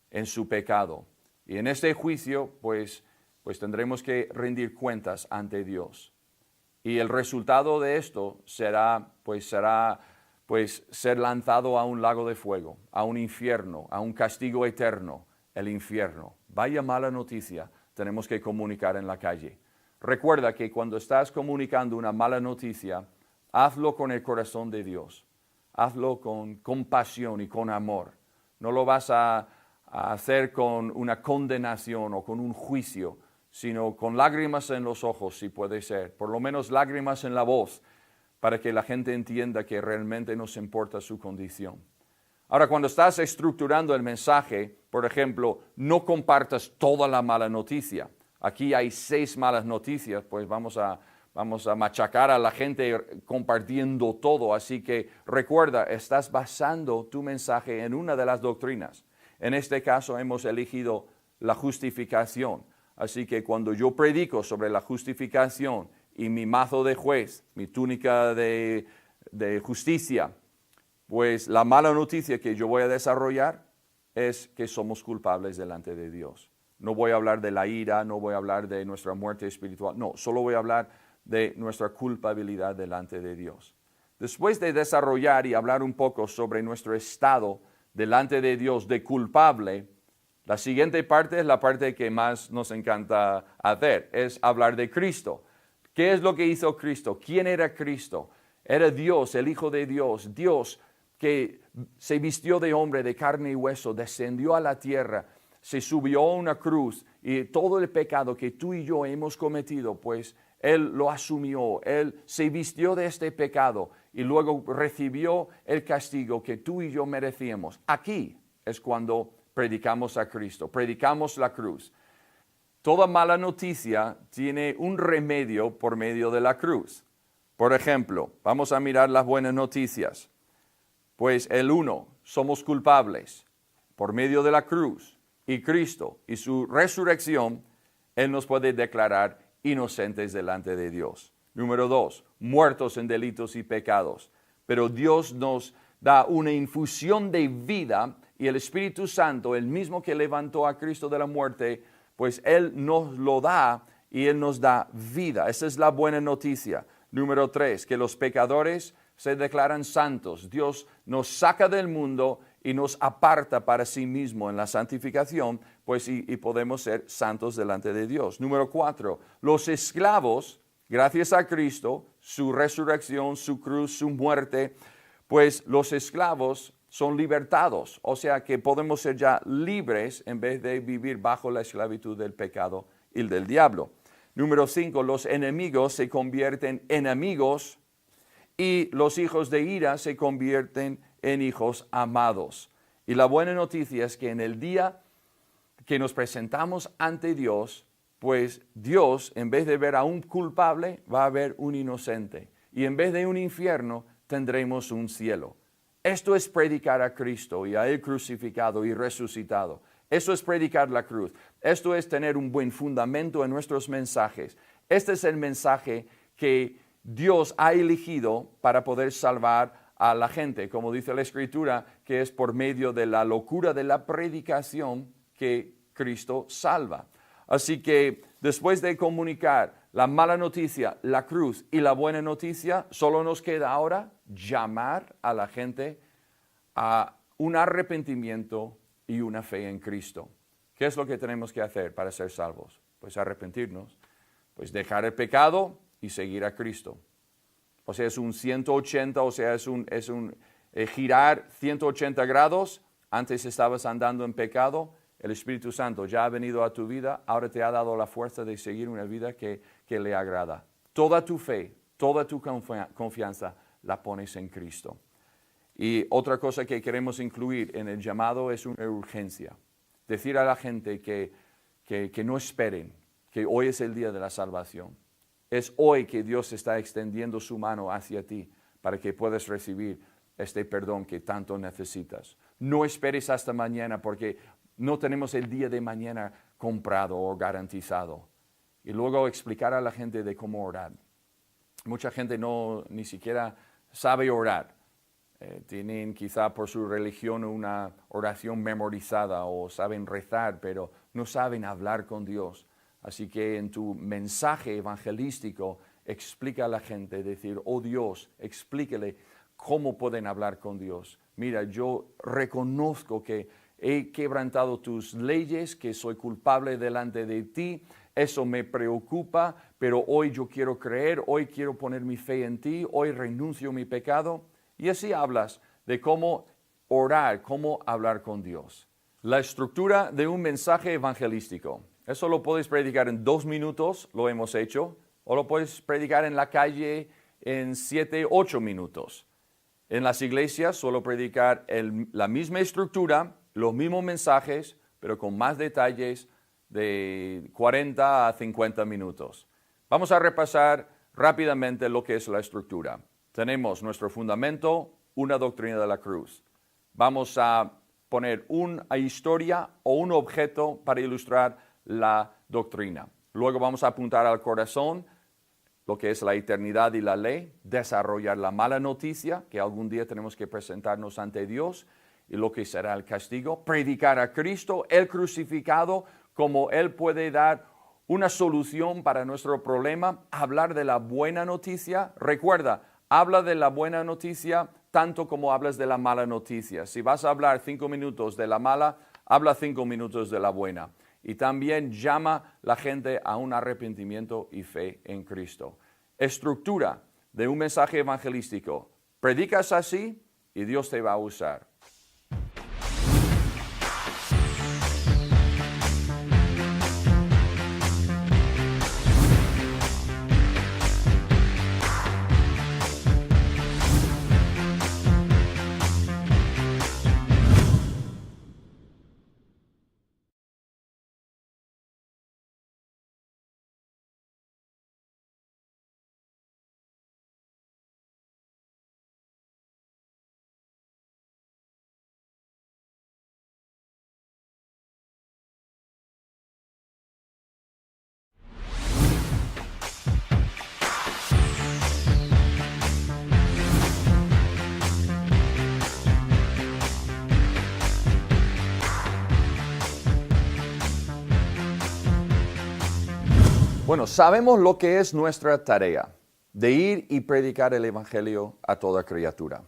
Speaker 1: en su pecado. Y en este juicio, pues tendremos que rendir cuentas ante Dios. Y el resultado de esto será ser lanzado a un lago de fuego, a un infierno, a un castigo eterno, el infierno. Vaya mala noticia tenemos que comunicar en la calle. Recuerda que cuando estás comunicando una mala noticia, hazlo con el corazón de Dios. Hazlo con compasión y con amor. No lo vas a hacer con una condenación o con un juicio, sino con lágrimas en los ojos, si puede ser. Por lo menos lágrimas en la voz, para que la gente entienda que realmente nos importa su condición. Ahora, cuando estás estructurando el mensaje, por ejemplo, no compartas toda la mala noticia. Aquí hay 6 malas noticias, pues vamos a machacar a la gente compartiendo todo. Así que recuerda, estás basando tu mensaje en una de las doctrinas. En este caso hemos elegido la justificación. Así que cuando yo predico sobre la justificación y mi mazo de juez, mi túnica de justicia, pues la mala noticia que yo voy a desarrollar es que somos culpables delante de Dios. No voy a hablar de la ira, no voy a hablar de nuestra muerte espiritual, no, solo voy a hablar de nuestra culpabilidad delante de Dios. Después de desarrollar y hablar un poco sobre nuestro estado delante de Dios de culpable, la siguiente parte es la parte que más nos encanta hacer, es hablar de Cristo. ¿Qué es lo que hizo Cristo? ¿Quién era Cristo? Era Dios, el Hijo de Dios, Dios que se vistió de hombre, de carne y hueso, descendió a la tierra, se subió a una cruz y todo el pecado que tú y yo hemos cometido, pues Él lo asumió, Él se vistió de este pecado y luego recibió el castigo que tú y yo merecíamos. Aquí es cuando predicamos a Cristo, predicamos la cruz. Toda mala noticia tiene un remedio por medio de la cruz. Por ejemplo, vamos a mirar las buenas noticias. Pues el 1, somos culpables por medio de la cruz y Cristo y su resurrección, Él nos puede declarar inocentes delante de Dios. Número 2, muertos en delitos y pecados. Pero Dios nos da una infusión de vida y el Espíritu Santo, el mismo que levantó a Cristo de la muerte, pues Él nos lo da y Él nos da vida. Esa es la buena noticia. Número 3, que los pecadores se declaran santos. Dios nos saca del mundo y nos aparta para sí mismo en la santificación, pues y podemos ser santos delante de Dios. Número 4, los esclavos, gracias a Cristo, su resurrección, su cruz, su muerte, pues los esclavos son libertados, o sea que podemos ser ya libres en vez de vivir bajo la esclavitud del pecado y del diablo. Número 5, los enemigos se convierten en amigos y los hijos de ira se convierten en hijos amados. Y la buena noticia es que en el día que nos presentamos ante Dios, pues Dios, en vez de ver a un culpable, va a ver un inocente. Y en vez de un infierno, tendremos un cielo. Esto es predicar a Cristo y a Él crucificado y resucitado. Eso es predicar la cruz. Esto es tener un buen fundamento en nuestros mensajes. Este es el mensaje que Dios ha elegido para poder salvar a la gente. Como dice la Escritura, que es por medio de la locura de la predicación que Cristo salva. Así que después de comunicar la mala noticia, la cruz y la buena noticia, solo nos queda ahora llamar a la gente a un arrepentimiento y una fe en Cristo. ¿Qué es lo que tenemos que hacer para ser salvos? Pues arrepentirnos, pues dejar el pecado y seguir a Cristo. O sea, es un 180, o sea, es un girar 180 grados. Antes estabas andando en pecado, el Espíritu Santo ya ha venido a tu vida, ahora te ha dado la fuerza de seguir una vida que le agrada. Toda tu fe, toda tu confianza la pones en Cristo. Y otra cosa que queremos incluir en el llamado es una urgencia. Decir a la gente que no esperen, que hoy es el día de la salvación. Es hoy que Dios está extendiendo su mano hacia ti para que puedas recibir este perdón que tanto necesitas. No esperes hasta mañana porque no tenemos el día de mañana comprado o garantizado. Y luego explicar a la gente de cómo orar. Mucha gente ni siquiera sabe orar. Tienen quizá por su religión una oración memorizada o saben rezar, pero no saben hablar con Dios. Así que en tu mensaje evangelístico explica a la gente, decir, oh Dios, explíquele cómo pueden hablar con Dios. Mira, yo reconozco que he quebrantado tus leyes, que soy culpable delante de ti. Eso me preocupa, pero hoy yo quiero creer, hoy quiero poner mi fe en ti, hoy renuncio a mi pecado. Y así hablas de cómo orar, cómo hablar con Dios. La estructura de un mensaje evangelístico. Eso lo puedes predicar en 2 minutos, lo hemos hecho, o lo puedes predicar en la calle en 7, 8 minutos. En las iglesias suelo predicar la misma estructura, los mismos mensajes, pero con más detalles de 40 a 50 minutos. Vamos a repasar rápidamente lo que es la estructura. Tenemos nuestro fundamento, una doctrina de la cruz. Vamos a poner una historia o un objeto para ilustrar la doctrina. Luego vamos a apuntar al corazón lo que es la eternidad y la ley, desarrollar la mala noticia, que algún día tenemos que presentarnos ante Dios, y lo que será el castigo. Predicar a Cristo, el crucificado, como Él puede dar una solución para nuestro problema. Hablar de la buena noticia. Recuerda, habla de la buena noticia tanto como hablas de la mala noticia. Si vas a hablar 5 minutos de la mala, habla 5 minutos de la buena. Y también llama a la gente a un arrepentimiento y fe en Cristo. Estructura de un mensaje evangelístico. Predicas así y Dios te va a usar. Bueno, sabemos lo que es nuestra tarea, de ir y predicar el Evangelio a toda criatura.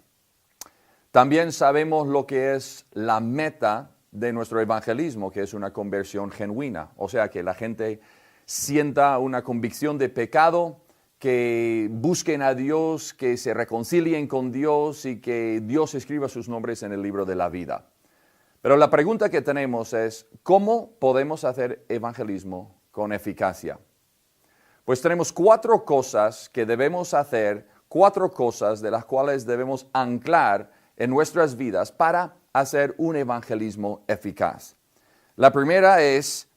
Speaker 1: También sabemos lo que es la meta de nuestro evangelismo, que es una conversión genuina. O sea, que la gente sienta una convicción de pecado, que busquen a Dios, que se reconcilien con Dios y que Dios escriba sus nombres en el libro de la vida. Pero la pregunta que tenemos es, ¿cómo podemos hacer evangelismo con eficacia? Pues tenemos 4 cosas que debemos hacer, 4 cosas de las cuales debemos anclar en nuestras vidas para hacer un evangelismo eficaz. La primera es,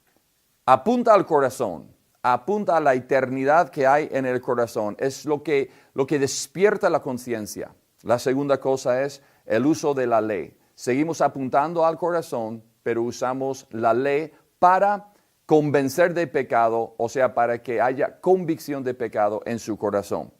Speaker 1: apunta al corazón, apunta a la eternidad que hay en el corazón. Es lo que despierta la conciencia. La segunda cosa es el uso de la ley. Seguimos apuntando al corazón, pero usamos la ley para convencer de pecado, o sea, para que haya convicción de pecado en su corazón.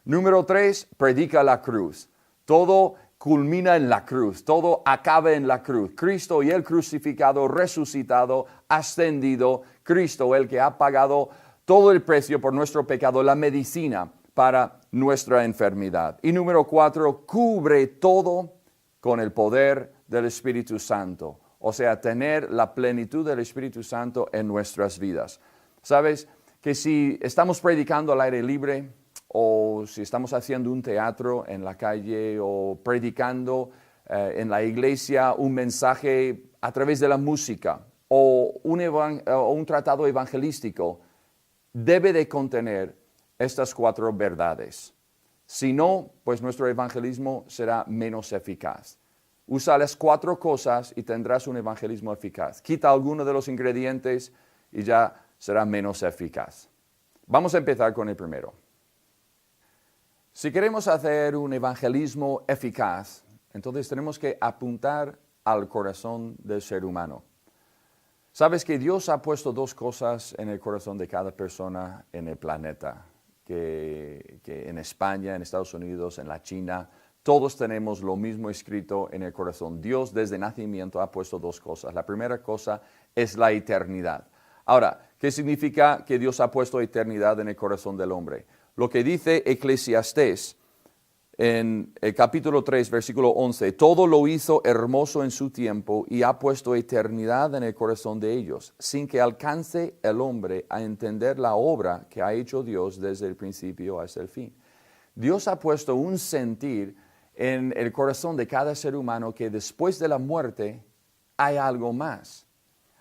Speaker 1: Número 3, predica la cruz. Todo culmina en la cruz, todo acaba en la cruz. Cristo y el crucificado, resucitado, ascendido. Cristo, el que ha pagado todo el precio por nuestro pecado, la medicina para nuestra enfermedad. Y número 4, cubre todo con el poder del Espíritu Santo. O sea, tener la plenitud del Espíritu Santo en nuestras vidas. ¿Sabes? Que si estamos predicando al aire libre, o si estamos haciendo un teatro en la calle, o predicando en la iglesia un mensaje a través de la música, o un tratado evangelístico, debe de contener estas 4 verdades. Si no, pues nuestro evangelismo será menos eficaz. Usa las 4 cosas y tendrás un evangelismo eficaz. Quita alguno de los ingredientes y ya será menos eficaz. Vamos a empezar con el primero. Si queremos hacer un evangelismo eficaz, entonces tenemos que apuntar al corazón del ser humano. Sabes que Dios ha puesto 2 cosas en el corazón de cada persona en el planeta, que en España, en Estados Unidos, en la China, todos tenemos lo mismo escrito en el corazón. Dios desde nacimiento ha puesto 2 cosas. La primera cosa es la eternidad. Ahora, ¿qué significa que Dios ha puesto eternidad en el corazón del hombre? Lo que dice Eclesiastés en el capítulo 3, versículo 11, todo lo hizo hermoso en su tiempo y ha puesto eternidad en el corazón de ellos, sin que alcance el hombre a entender la obra que ha hecho Dios desde el principio hasta el fin. Dios ha puesto un sentir en el corazón de cada ser humano que después de la muerte hay algo más.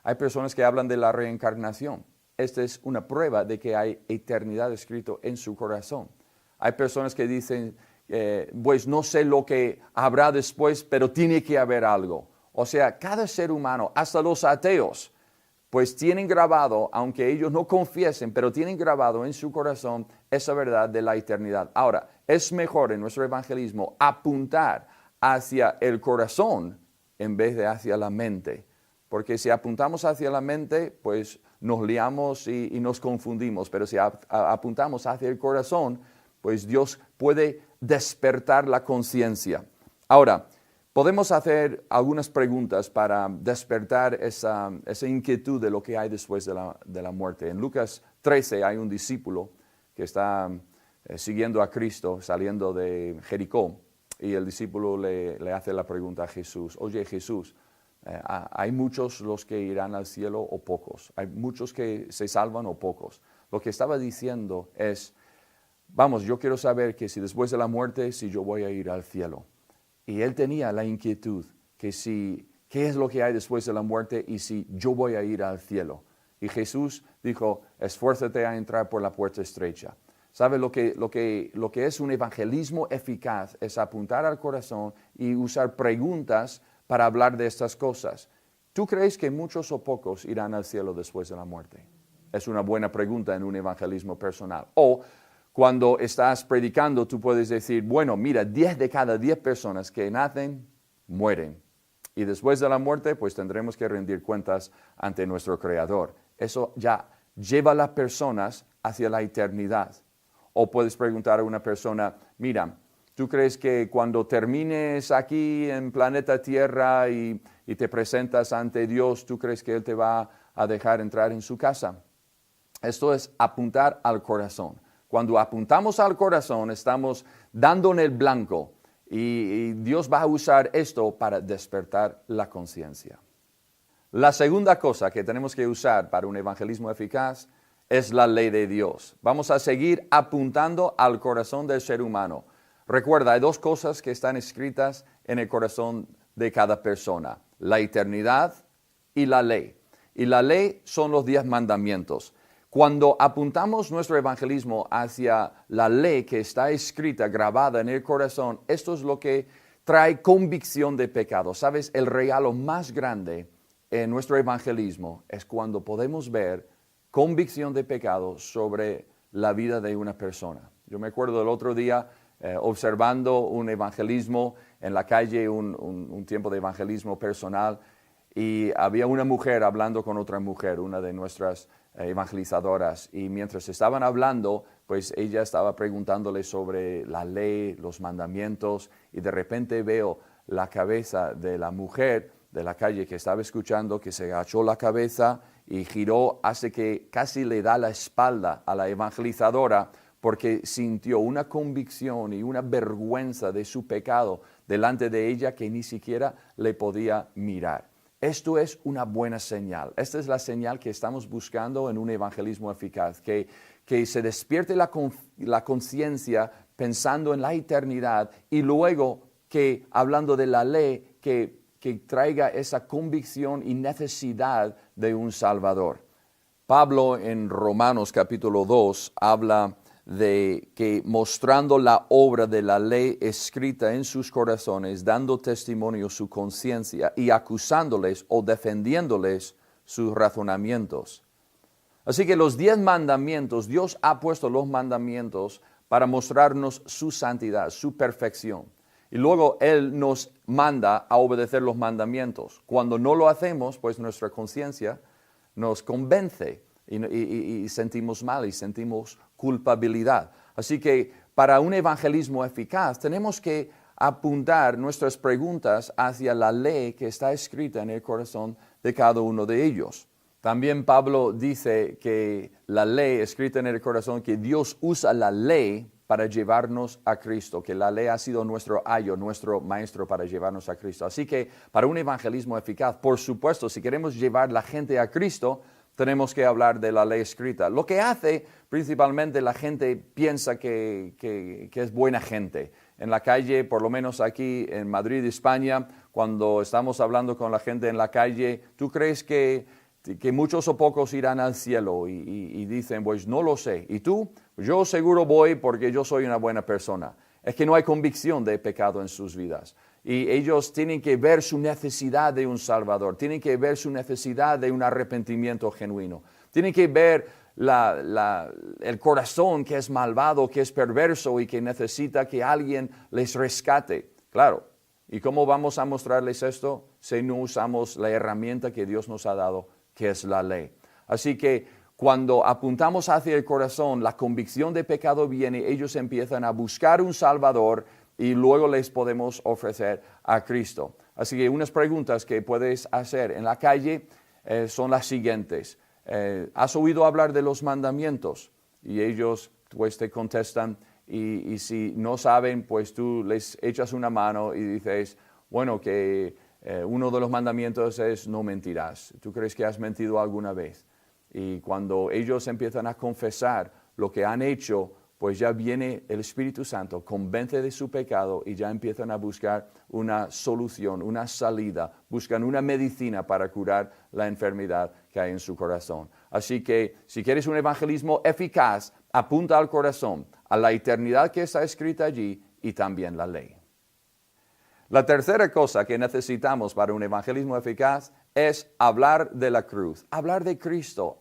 Speaker 1: Hay personas que hablan de la reencarnación. Esta es una prueba de que hay eternidad escrito en su corazón. Hay personas que dicen, pues no sé lo que habrá después, pero tiene que haber algo. O sea, cada ser humano, hasta los ateos, pues tienen grabado, aunque ellos no confiesen, pero tienen grabado en su corazón esa verdad de la eternidad. Ahora, es mejor en nuestro evangelismo apuntar hacia el corazón en vez de hacia la mente. Porque si apuntamos hacia la mente, pues nos liamos y nos confundimos. Pero si apuntamos hacia el corazón, pues Dios puede despertar la conciencia. Ahora, podemos hacer algunas preguntas para despertar esa inquietud de lo que hay después de la muerte. En Lucas 13 hay un discípulo que está siguiendo a Cristo, saliendo de Jericó, y el discípulo le hace la pregunta a Jesús: oye Jesús, ¿hay muchos los que irán al cielo o pocos? ¿Hay muchos que se salvan o pocos? Lo que estaba diciendo es, vamos, yo quiero saber que si después de la muerte, si yo voy a ir al cielo. Y él tenía la inquietud que qué es lo que hay después de la muerte y si yo voy a ir al cielo. Y Jesús dijo, esfuérzate a entrar por la puerta estrecha. ¿Sabe lo que es un evangelismo eficaz? Es apuntar al corazón y usar preguntas para hablar de estas cosas. ¿Tú crees que muchos o pocos irán al cielo después de la muerte? Es una buena pregunta en un evangelismo personal. O cuando estás predicando, tú puedes decir, bueno, mira, 10 de cada 10 personas que nacen, mueren. Y después de la muerte, pues tendremos que rendir cuentas ante nuestro Creador. Eso ya lleva a las personas hacia la eternidad. O puedes preguntar a una persona, mira, ¿tú crees que cuando termines aquí en planeta Tierra y te presentas ante Dios, tú crees que Él te va a dejar entrar en su casa? Esto es apuntar al corazón. Cuando apuntamos al corazón, estamos dando en el blanco y Dios va a usar esto para despertar la conciencia. La segunda cosa que tenemos que usar para un evangelismo eficaz es la ley de Dios. Vamos a seguir apuntando al corazón del ser humano. Recuerda, hay dos cosas que están escritas en el corazón de cada persona: la eternidad y la ley. Y la ley son los 10 mandamientos. Cuando apuntamos nuestro evangelismo hacia la ley que está escrita, grabada en el corazón, esto es lo que trae convicción de pecado. ¿Sabes? El regalo más grande en nuestro evangelismo es cuando podemos ver convicción de pecado sobre la vida de una persona. Yo me acuerdo del otro día observando un evangelismo en la calle, un tiempo de evangelismo personal, y había una mujer hablando con otra mujer, una de nuestras evangelizadoras, y mientras estaban hablando, pues ella estaba preguntándole sobre la ley, los mandamientos, y de repente veo la cabeza de la mujer de la calle que estaba escuchando, que se agachó la cabeza y giró, hace que casi le da la espalda a la evangelizadora, porque sintió una convicción y una vergüenza de su pecado delante de ella que ni siquiera le podía mirar. Esto es una buena señal. Esta es la señal que estamos buscando en un evangelismo eficaz, que se despierte la conciencia pensando en la eternidad y luego que, hablando de la ley, que traiga esa convicción y necesidad de un Salvador. Pablo en Romanos capítulo 2 habla de que mostrando la obra de la ley escrita en sus corazones, dando testimonio su conciencia y acusándoles o defendiéndoles sus razonamientos. Así que los 10 mandamientos, Dios ha puesto los mandamientos para mostrarnos su santidad, su perfección. Y luego Él nos manda a obedecer los mandamientos. Cuando no lo hacemos, pues nuestra conciencia nos convence y sentimos mal y sentimos culpabilidad. Así que para un evangelismo eficaz tenemos que apuntar nuestras preguntas hacia la ley que está escrita en el corazón de cada uno de ellos. También Pablo dice que la ley escrita en el corazón, que Dios usa la ley para llevarnos a Cristo, que la ley ha sido nuestro ayo, nuestro maestro para llevarnos a Cristo. Así que para un evangelismo eficaz, por supuesto, si queremos llevar la gente a Cristo, tenemos que hablar de la ley escrita. Lo que hace principalmente la gente piensa que es buena gente. En la calle, por lo menos aquí en Madrid, España, cuando estamos hablando con la gente en la calle, ¿tú crees que muchos o pocos irán al cielo? Y dicen, pues no lo sé. ¿Y tú? Yo seguro voy porque yo soy una buena persona. Es que no hay convicción de pecado en sus vidas. Y ellos tienen que ver su necesidad de un Salvador, tienen que ver su necesidad de un arrepentimiento genuino, tienen que ver el corazón que es malvado, que es perverso y que necesita que alguien les rescate. Claro, ¿y cómo vamos a mostrarles esto si no usamos la herramienta que Dios nos ha dado, que es la ley? Así que cuando apuntamos hacia el corazón, la convicción de pecado viene, ellos empiezan a buscar un Salvador
Speaker 4: y luego les podemos ofrecer a Cristo. Así que unas preguntas que puedes hacer en la calle son las siguientes. ¿Has oído hablar de los mandamientos? Y ellos pues te contestan, y si no saben, pues tú les echas una mano y dices, bueno, que uno de los mandamientos es no mentirás. ¿Tú crees que has mentido alguna vez? Y cuando ellos empiezan a confesar lo que han hecho, pues ya viene el Espíritu Santo, convence de su pecado y ya empiezan a buscar una solución, una salida, buscan una medicina para curar la enfermedad que hay en su corazón. Así que si quieres un evangelismo eficaz, apunta al corazón, a la eternidad que está escrita allí y también la ley. La tercera cosa que necesitamos para un evangelismo eficaz es hablar de la cruz, hablar de Cristo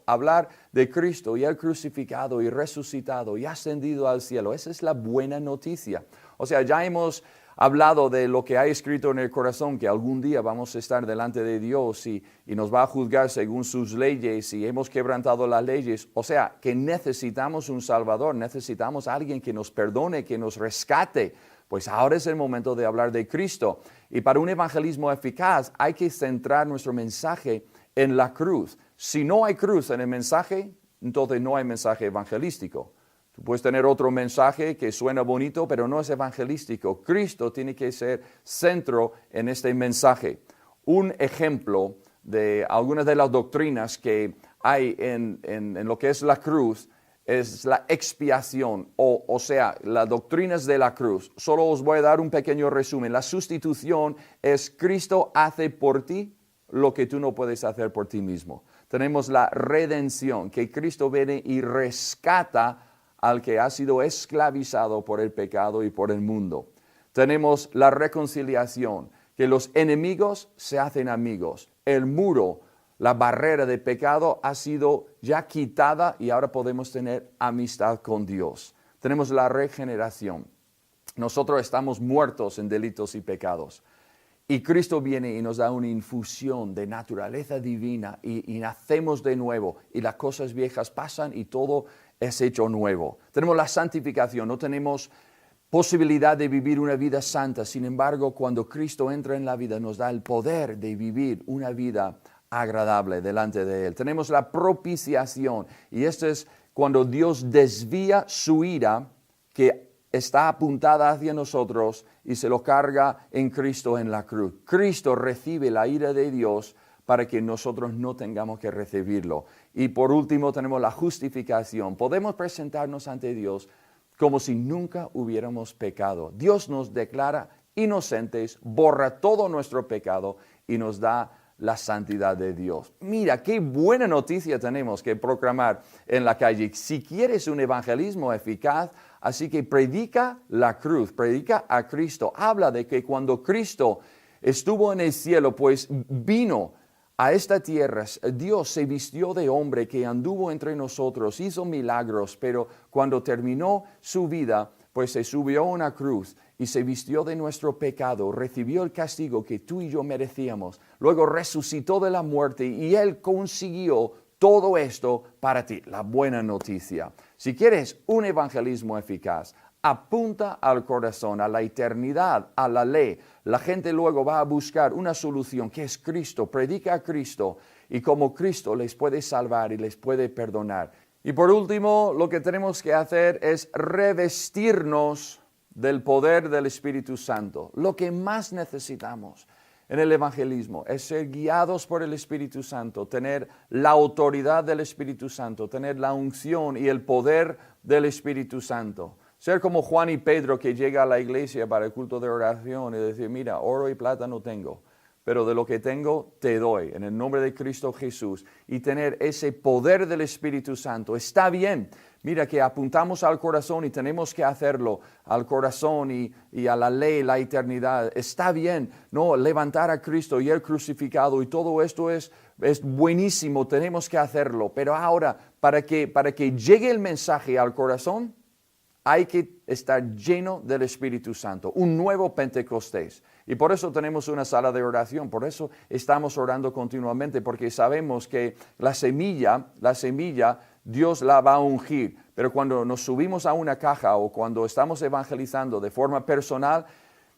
Speaker 4: y el crucificado y resucitado y ascendido al cielo. Esa es la buena noticia. O sea, ya hemos hablado de lo que hay escrito en el corazón, que algún día vamos a estar delante de Dios y nos va a juzgar según sus leyes y hemos quebrantado las leyes. O sea, que necesitamos un Salvador, necesitamos a alguien que nos perdone, que nos rescate. Pues ahora es el momento de hablar de Cristo. Y para un evangelismo eficaz hay que centrar nuestro mensaje en la cruz. Si no hay cruz en el mensaje, entonces no hay mensaje evangelístico. Tú puedes tener otro mensaje que suena bonito, pero no es evangelístico. Cristo tiene que ser centro en este mensaje. Un ejemplo de algunas de las doctrinas que hay en lo que es la cruz es la expiación, o sea, las doctrinas de la cruz. Solo os voy a dar un pequeño resumen. La sustitución es Cristo hace por ti lo que tú no puedes hacer por ti mismo. Tenemos la redención, que Cristo viene y rescata al que ha sido esclavizado por el pecado y por el mundo. Tenemos la reconciliación, que los enemigos se hacen amigos. El muro, la barrera de pecado ha sido ya quitada y ahora podemos tener amistad con Dios. Tenemos la regeneración. Nosotros estamos muertos en delitos y pecados. Y Cristo viene y nos da una infusión de naturaleza divina y nacemos de nuevo. Y las cosas viejas pasan y todo es hecho nuevo. Tenemos la santificación, no tenemos posibilidad de vivir una vida santa. Sin embargo, cuando Cristo entra en la vida, nos da el poder de vivir una vida agradable delante de Él. Tenemos la propiciación, y esto es cuando Dios desvía su ira que está apuntada hacia nosotros y se lo carga en Cristo en la cruz. Cristo recibe la ira de Dios para que nosotros no tengamos que recibirlo. Y por último tenemos la justificación. Podemos presentarnos ante Dios como si nunca hubiéramos pecado. Dios nos declara inocentes, borra todo nuestro pecado y nos da la santidad de Dios. Mira, qué buena noticia tenemos que proclamar en la calle. Si quieres un evangelismo eficaz, así que predica la cruz, predica a Cristo. Habla de que cuando Cristo estuvo en el cielo, pues vino a esta tierra, Dios se vistió de hombre que anduvo entre nosotros, hizo milagros, pero cuando terminó su vida, pues se subió a una cruz y se vistió de nuestro pecado, recibió el castigo que tú y yo merecíamos, luego resucitó de la muerte y Él consiguió todo esto para ti, la buena noticia. Si quieres un evangelismo eficaz, apunta al corazón, a la eternidad, a la ley. La gente luego va a buscar una solución que es Cristo, predica a Cristo y como Cristo les puede salvar y les puede perdonar. Y por último, lo que tenemos que hacer es revestirnos del poder del Espíritu Santo. Lo que más necesitamos en el evangelismo es ser guiados por el Espíritu Santo, tener la autoridad del Espíritu Santo, tener la unción y el poder del Espíritu Santo. Ser como Juan y Pedro que llega a la iglesia para el culto de oración y decir, mira, oro y plata no tengo, pero de lo que tengo te doy en el nombre de Cristo Jesús. Y tener ese poder del Espíritu Santo. Está bien, mira que apuntamos al corazón y tenemos que hacerlo, al corazón y a la ley, la eternidad. Está bien, no, levantar a Cristo y el crucificado y todo esto es buenísimo, tenemos que hacerlo. Pero ahora, para que llegue el mensaje al corazón, hay que estar lleno del Espíritu Santo, un nuevo Pentecostés. Y por eso tenemos una sala de oración, por eso estamos orando continuamente, porque sabemos que la semilla Dios la va a ungir. Pero cuando nos subimos a una caja o cuando estamos evangelizando de forma personal,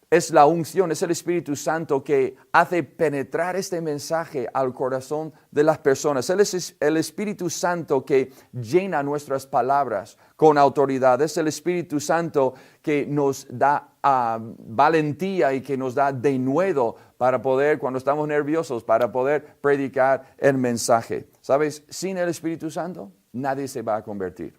Speaker 4: es la unción, es el Espíritu Santo que hace penetrar este mensaje al corazón de las personas. Él es el Espíritu Santo que llena nuestras palabras con autoridad. Es el Espíritu Santo que nos da valentía y que nos da denuedo para poder, cuando estamos nerviosos, para poder predicar el mensaje. ¿Sabes? Sin el Espíritu Santo, nadie se va a convertir.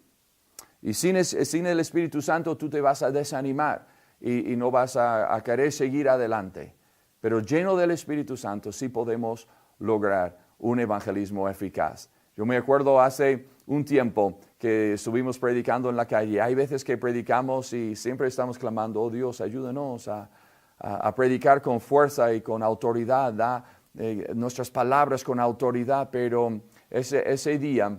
Speaker 4: Y sin el Espíritu Santo, tú te vas a desanimar. Y no vas a querer seguir adelante. Pero lleno del Espíritu Santo sí podemos lograr un evangelismo eficaz. Yo me acuerdo hace un tiempo que estuvimos predicando en la calle. Hay veces que predicamos y siempre estamos clamando, oh Dios, ayúdanos a predicar con fuerza y con autoridad, da nuestras palabras con autoridad. Pero ese día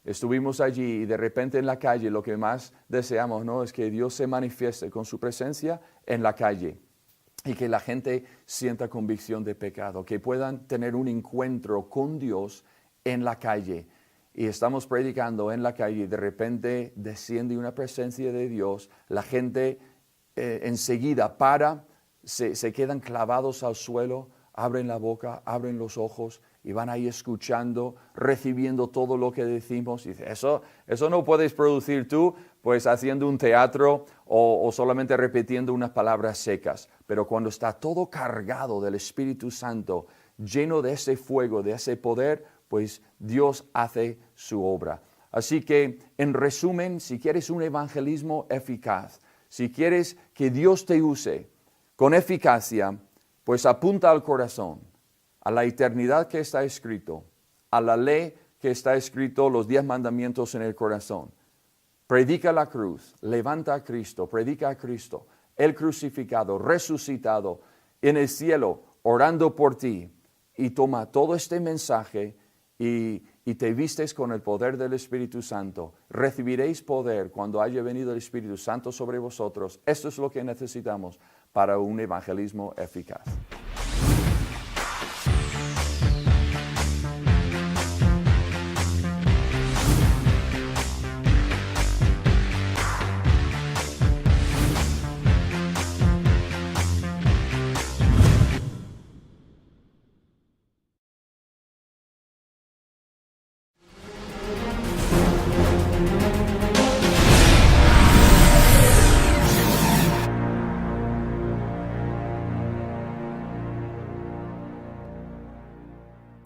Speaker 4: estuvimos allí y de repente en la calle lo que más deseamos, ¿no?, es que Dios se manifieste con su presencia en la calle y que la gente sienta convicción de pecado, que puedan tener un encuentro con Dios en la calle. Y estamos predicando en la calle y de repente desciende una presencia de Dios, la gente enseguida se quedan clavados al suelo, abren la boca, abren los ojos y van ahí escuchando, recibiendo todo lo que decimos. Y dice, eso no puedes producir tú, pues haciendo un teatro o solamente repitiendo unas palabras secas. Pero cuando está todo cargado del Espíritu Santo, lleno de ese fuego, de ese poder, pues Dios hace su obra. Así que, en resumen, si quieres un evangelismo eficaz, si quieres que Dios te use con eficacia, pues apunta al corazón, a la eternidad que está escrito, a la ley que está escrito, los 10 mandamientos en el corazón. Predica la cruz, levanta a Cristo, predica a Cristo, el crucificado, resucitado, en el cielo, orando por ti, y toma todo este mensaje y te vistes con el poder del Espíritu Santo. Recibiréis poder cuando haya venido el Espíritu Santo sobre vosotros. Esto es lo que necesitamos para un evangelismo eficaz.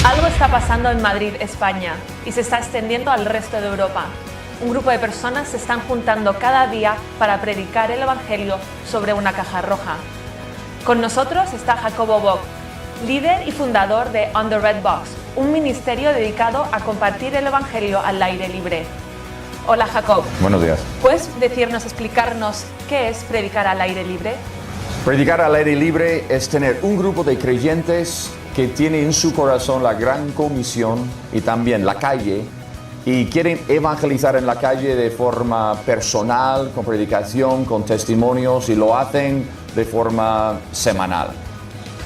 Speaker 5: Algo está pasando en Madrid, España, y se está extendiendo al resto de Europa. Un grupo de personas se están juntando cada día para predicar el Evangelio sobre una caja roja. Con nosotros está Jacobo Bock, líder y fundador de On the Red Box, un ministerio dedicado a compartir el Evangelio al aire libre. Hola Jacob.
Speaker 4: Buenos días.
Speaker 5: ¿Puedes explicarnos qué es predicar al aire libre?
Speaker 4: Predicar al aire libre es tener un grupo de creyentes que tienen en su corazón la gran comisión y también la calle, y quieren evangelizar en la calle de forma personal, con predicación, con testimonios, y lo hacen de forma semanal.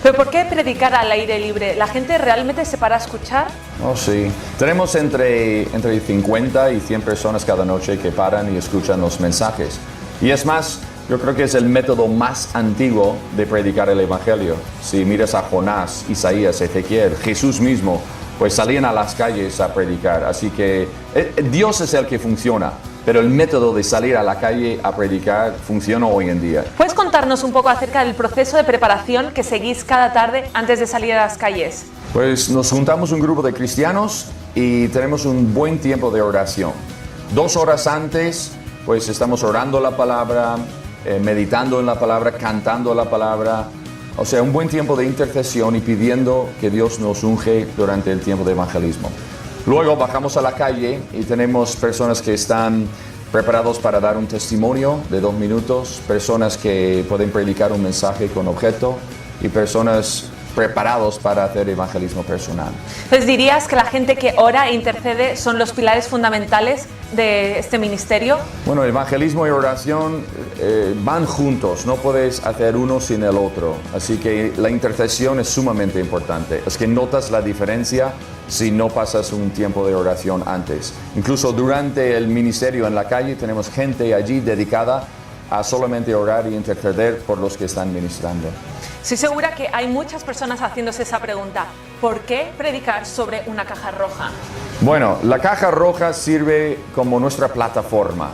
Speaker 5: ¿Pero por qué predicar al aire libre? ¿La gente realmente se para a escuchar?
Speaker 4: Oh, sí. Tenemos entre 50 y 100 personas cada noche que paran y escuchan los mensajes. Y es más, yo creo que es el método más antiguo de predicar el Evangelio. Si miras a Jonás, Isaías, Ezequiel, Jesús mismo, pues salían a las calles a predicar. Así que Dios es el que funciona, pero el método de salir a la calle a predicar funciona hoy en día.
Speaker 5: ¿Puedes contarnos un poco acerca del proceso de preparación que seguís cada tarde antes de salir a las calles?
Speaker 4: Pues nos juntamos un grupo de cristianos y tenemos un buen tiempo de oración. 2 horas antes, pues estamos orando la palabra, meditando en la palabra, cantando la palabra. O sea, un buen tiempo de intercesión y pidiendo que Dios nos unge durante el tiempo de evangelismo. Luego bajamos a la calle y tenemos personas que están preparados para dar un testimonio de 2 minutos, personas que pueden predicar un mensaje con objeto y personas preparados para hacer evangelismo personal.
Speaker 5: Entonces, ¿dirías que la gente que ora e intercede son los pilares fundamentales de este ministerio?
Speaker 4: Bueno, evangelismo y oración van juntos, no puedes hacer uno sin el otro, así que la intercesión es sumamente importante. Es que notas la diferencia si no pasas un tiempo de oración antes. Incluso durante el ministerio en la calle tenemos gente allí dedicada a solamente orar y interceder por los que están ministrando.
Speaker 5: Estoy segura que hay muchas personas haciéndose esa pregunta. ¿Por qué predicar sobre una caja roja?
Speaker 4: Bueno, la caja roja sirve como nuestra plataforma.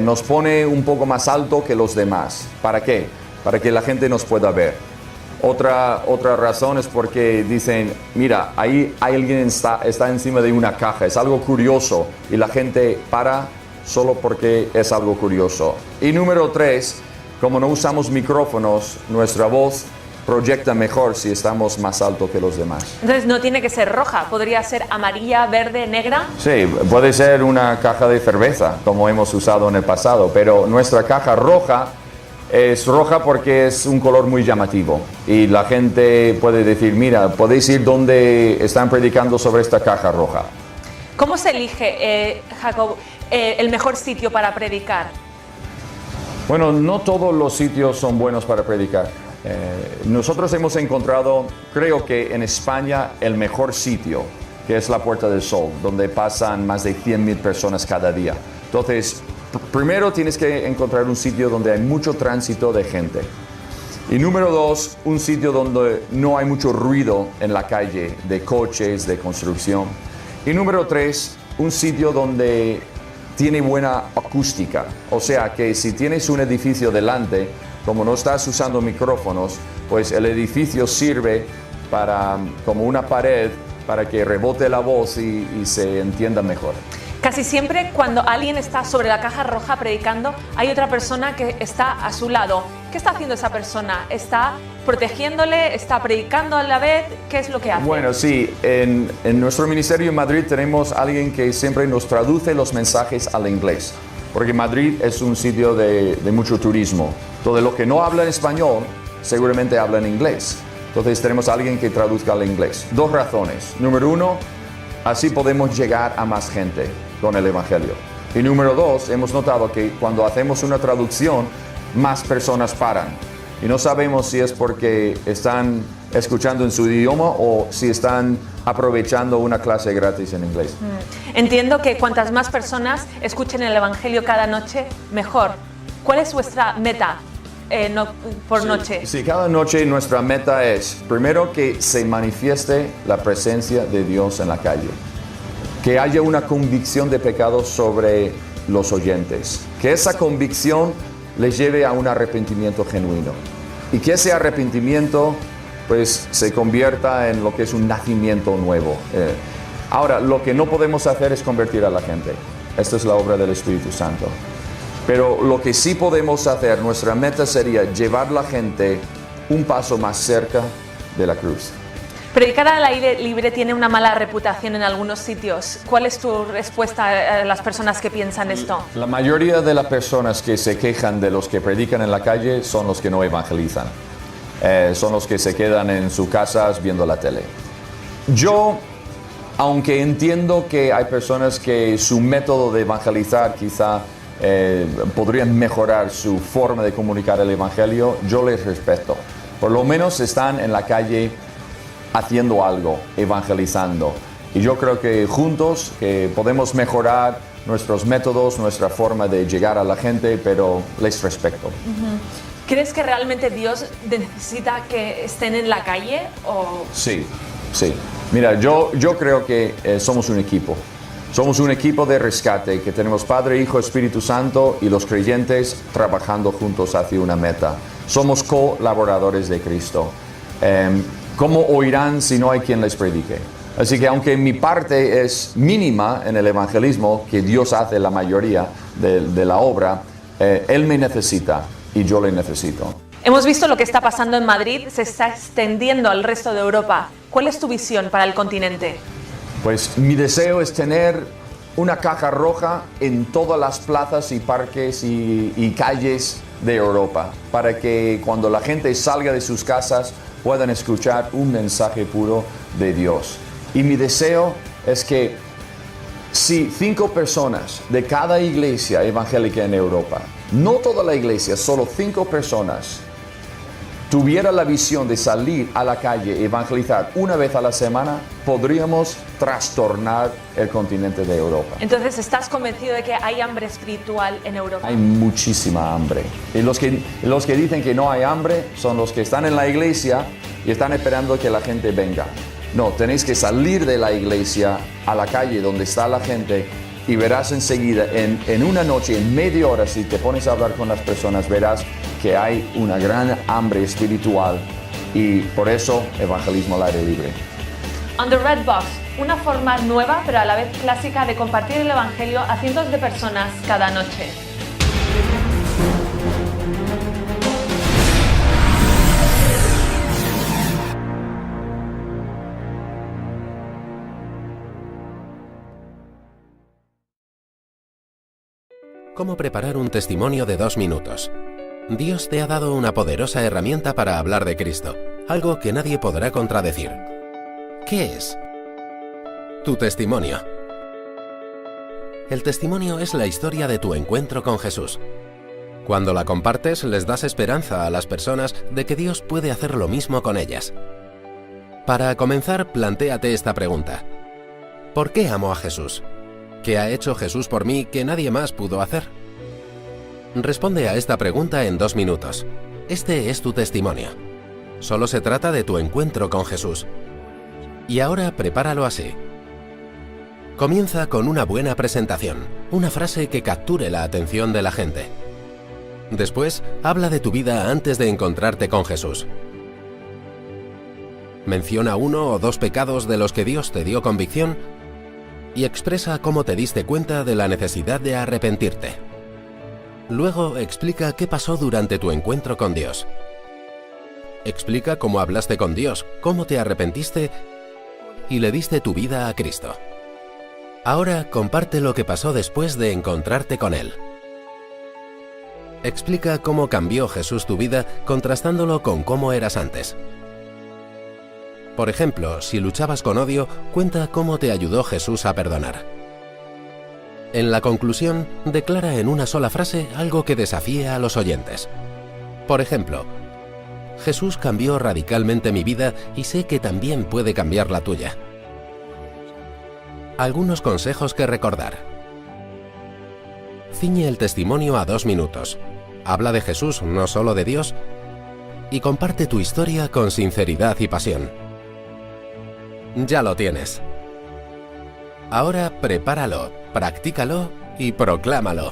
Speaker 4: Nos pone un poco más alto que los demás. ¿Para qué? Para que la gente nos pueda ver. Otra razón es porque dicen, mira, ahí alguien está encima de una caja, es algo curioso y la gente para solo porque es algo curioso. Y número 3, como no usamos micrófonos, nuestra voz proyecta mejor si estamos más alto que los demás.
Speaker 5: Entonces no tiene que ser roja, podría ser amarilla, verde, negra.
Speaker 4: Sí, puede ser una caja de cerveza, como hemos usado en el pasado, pero nuestra caja roja es roja porque es un color muy llamativo y la gente puede decir, mira, podéis ir donde están predicando sobre esta caja roja.
Speaker 5: ¿Cómo se elige, Jacob, el mejor sitio para predicar?
Speaker 4: Bueno, no todos los sitios son buenos para predicar. Nosotros hemos encontrado, creo que en España, el mejor sitio, que es la Puerta del Sol, donde pasan más de 100,000 personas cada día. Entonces, primero tienes que encontrar un sitio donde hay mucho tránsito de gente. Y número 2, un sitio donde no hay mucho ruido en la calle, de coches, de construcción. Y número 3, un sitio donde tiene buena acústica. O sea que si tienes un edificio delante, como no estás usando micrófonos, pues el edificio sirve como una pared para que rebote la voz y se entienda mejor.
Speaker 5: Casi siempre cuando alguien está sobre la caja roja predicando, hay otra persona que está a su lado. ¿Qué está haciendo esa persona? ¿Está protegiéndole? ¿Está predicando a la vez? ¿Qué es lo que hace?
Speaker 4: Bueno, sí, en nuestro ministerio en Madrid tenemos alguien que siempre nos traduce los mensajes al inglés, porque Madrid es un sitio de mucho turismo. Todo lo que no habla en español seguramente habla en inglés. Entonces tenemos a alguien que traduzca al inglés. 2 razones. Número 1, así podemos llegar a más gente con el Evangelio. Y número 2, hemos notado que cuando hacemos una traducción, más personas paran. Y no sabemos si es porque están escuchando en su idioma o si están aprovechando una clase gratis en inglés.
Speaker 5: Entiendo que cuantas más personas escuchen el Evangelio cada noche, mejor. ¿Cuál es vuestra meta por noche?
Speaker 4: Sí, cada noche nuestra meta es, primero, que se manifieste la presencia de Dios en la calle. Que haya una convicción de pecado sobre los oyentes. Que esa convicción les lleve a un arrepentimiento genuino. Y que ese arrepentimiento pues se convierta en lo que es un nacimiento nuevo. Ahora, lo que no podemos hacer es convertir a la gente. Esta es la obra del Espíritu Santo. Pero lo que sí podemos hacer, nuestra meta sería llevar a la gente un paso más cerca de la cruz.
Speaker 5: Predicar al aire libre tiene una mala reputación en algunos sitios. ¿Cuál es tu respuesta a las personas que piensan esto?
Speaker 4: La mayoría de las personas que se quejan de los que predican en la calle son los que no evangelizan. Son los que se quedan en sus casas viendo la tele. Yo, aunque entiendo que hay personas que su método de evangelizar quizá podrían mejorar su forma de comunicar el evangelio, yo les respeto. Por lo menos están en la calle haciendo algo, evangelizando. Y yo creo que juntos podemos mejorar nuestros métodos, nuestra forma de llegar a la gente, pero les respeto.
Speaker 5: ¿Crees que realmente Dios necesita que estén en la calle?
Speaker 4: Sí. Mira, yo creo que somos un equipo. Somos un equipo de rescate, que tenemos Padre, Hijo, Espíritu Santo y los creyentes trabajando juntos hacia una meta. Somos colaboradores de Cristo. ¿Cómo oirán si no hay quien les predique? Así que aunque mi parte es mínima en el evangelismo, que Dios hace la mayoría de la obra, Él me necesita y yo le necesito.
Speaker 5: Hemos visto lo que está pasando en Madrid, se está extendiendo al resto de Europa. ¿Cuál es tu visión para el continente?
Speaker 4: Pues mi deseo es tener una caja roja en todas las plazas y parques y calles de Europa, para que cuando la gente salga de sus casas puedan escuchar un mensaje puro de Dios. Y mi deseo es que si 5 personas de cada iglesia evangélica en Europa, no toda la iglesia, solo 5 personas, tuviera la visión de salir a la calle y evangelizar una vez a la semana, podríamos trastornar el continente de Europa.
Speaker 5: Entonces, ¿estás convencido de que hay hambre espiritual en Europa?
Speaker 4: Hay muchísima hambre. Y los que dicen que no hay hambre son los que están en la iglesia y están esperando que la gente venga. No, tenéis que salir de la iglesia a la calle donde está la gente y verás enseguida, en una noche, en media hora, si te pones a hablar con las personas, verás que hay una gran hambre espiritual y por eso evangelismo al aire libre.
Speaker 5: On the Red Box, una forma nueva pero a la vez clásica de compartir el Evangelio a cientos de personas cada noche.
Speaker 6: ¿Cómo preparar un testimonio de 2 minutos? Dios te ha dado una poderosa herramienta para hablar de Cristo, algo que nadie podrá contradecir. ¿Qué es? Tu testimonio. El testimonio es la historia de tu encuentro con Jesús. Cuando la compartes, les das esperanza a las personas de que Dios puede hacer lo mismo con ellas. Para comenzar, plantéate esta pregunta. ¿Por qué amo a Jesús? ¿Qué ha hecho Jesús por mí que nadie más pudo hacer? Responde a esta pregunta en 2 minutos. Este es tu testimonio. Solo se trata de tu encuentro con Jesús. Y ahora prepáralo así. Comienza con una buena presentación, una frase que capture la atención de la gente. Después, habla de tu vida antes de encontrarte con Jesús. Menciona 1 o 2 pecados de los que Dios te dio convicción y expresa cómo te diste cuenta de la necesidad de arrepentirte. Luego explica qué pasó durante tu encuentro con Dios. Explica cómo hablaste con Dios, cómo te arrepentiste y le diste tu vida a Cristo. Ahora comparte lo que pasó después de encontrarte con Él. Explica cómo cambió Jesús tu vida contrastándolo con cómo eras antes. Por ejemplo, si luchabas con odio, cuenta cómo te ayudó Jesús a perdonar. En la conclusión, declara en una sola frase algo que desafíe a los oyentes. Por ejemplo, Jesús cambió radicalmente mi vida y sé que también puede cambiar la tuya. Algunos consejos que recordar. Ciñe el testimonio a 2 minutos. Habla de Jesús, no solo de Dios, y comparte tu historia con sinceridad y pasión. Ya lo tienes. Ahora prepáralo, practícalo y proclámalo.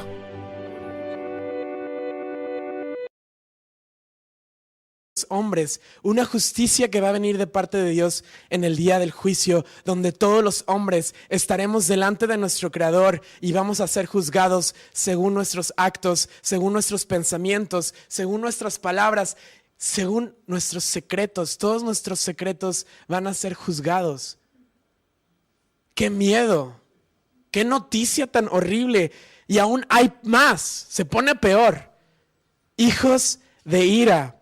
Speaker 2: Hombres, una justicia que va a venir de parte de Dios en el día del juicio, donde todos los hombres estaremos delante de nuestro Creador y vamos a ser juzgados según nuestros actos, según nuestros pensamientos, según nuestras palabras, según nuestros secretos. Todos nuestros secretos van a ser juzgados. ¡Qué miedo! ¡Qué noticia tan horrible! Y aún hay más, se pone peor. Hijos de ira.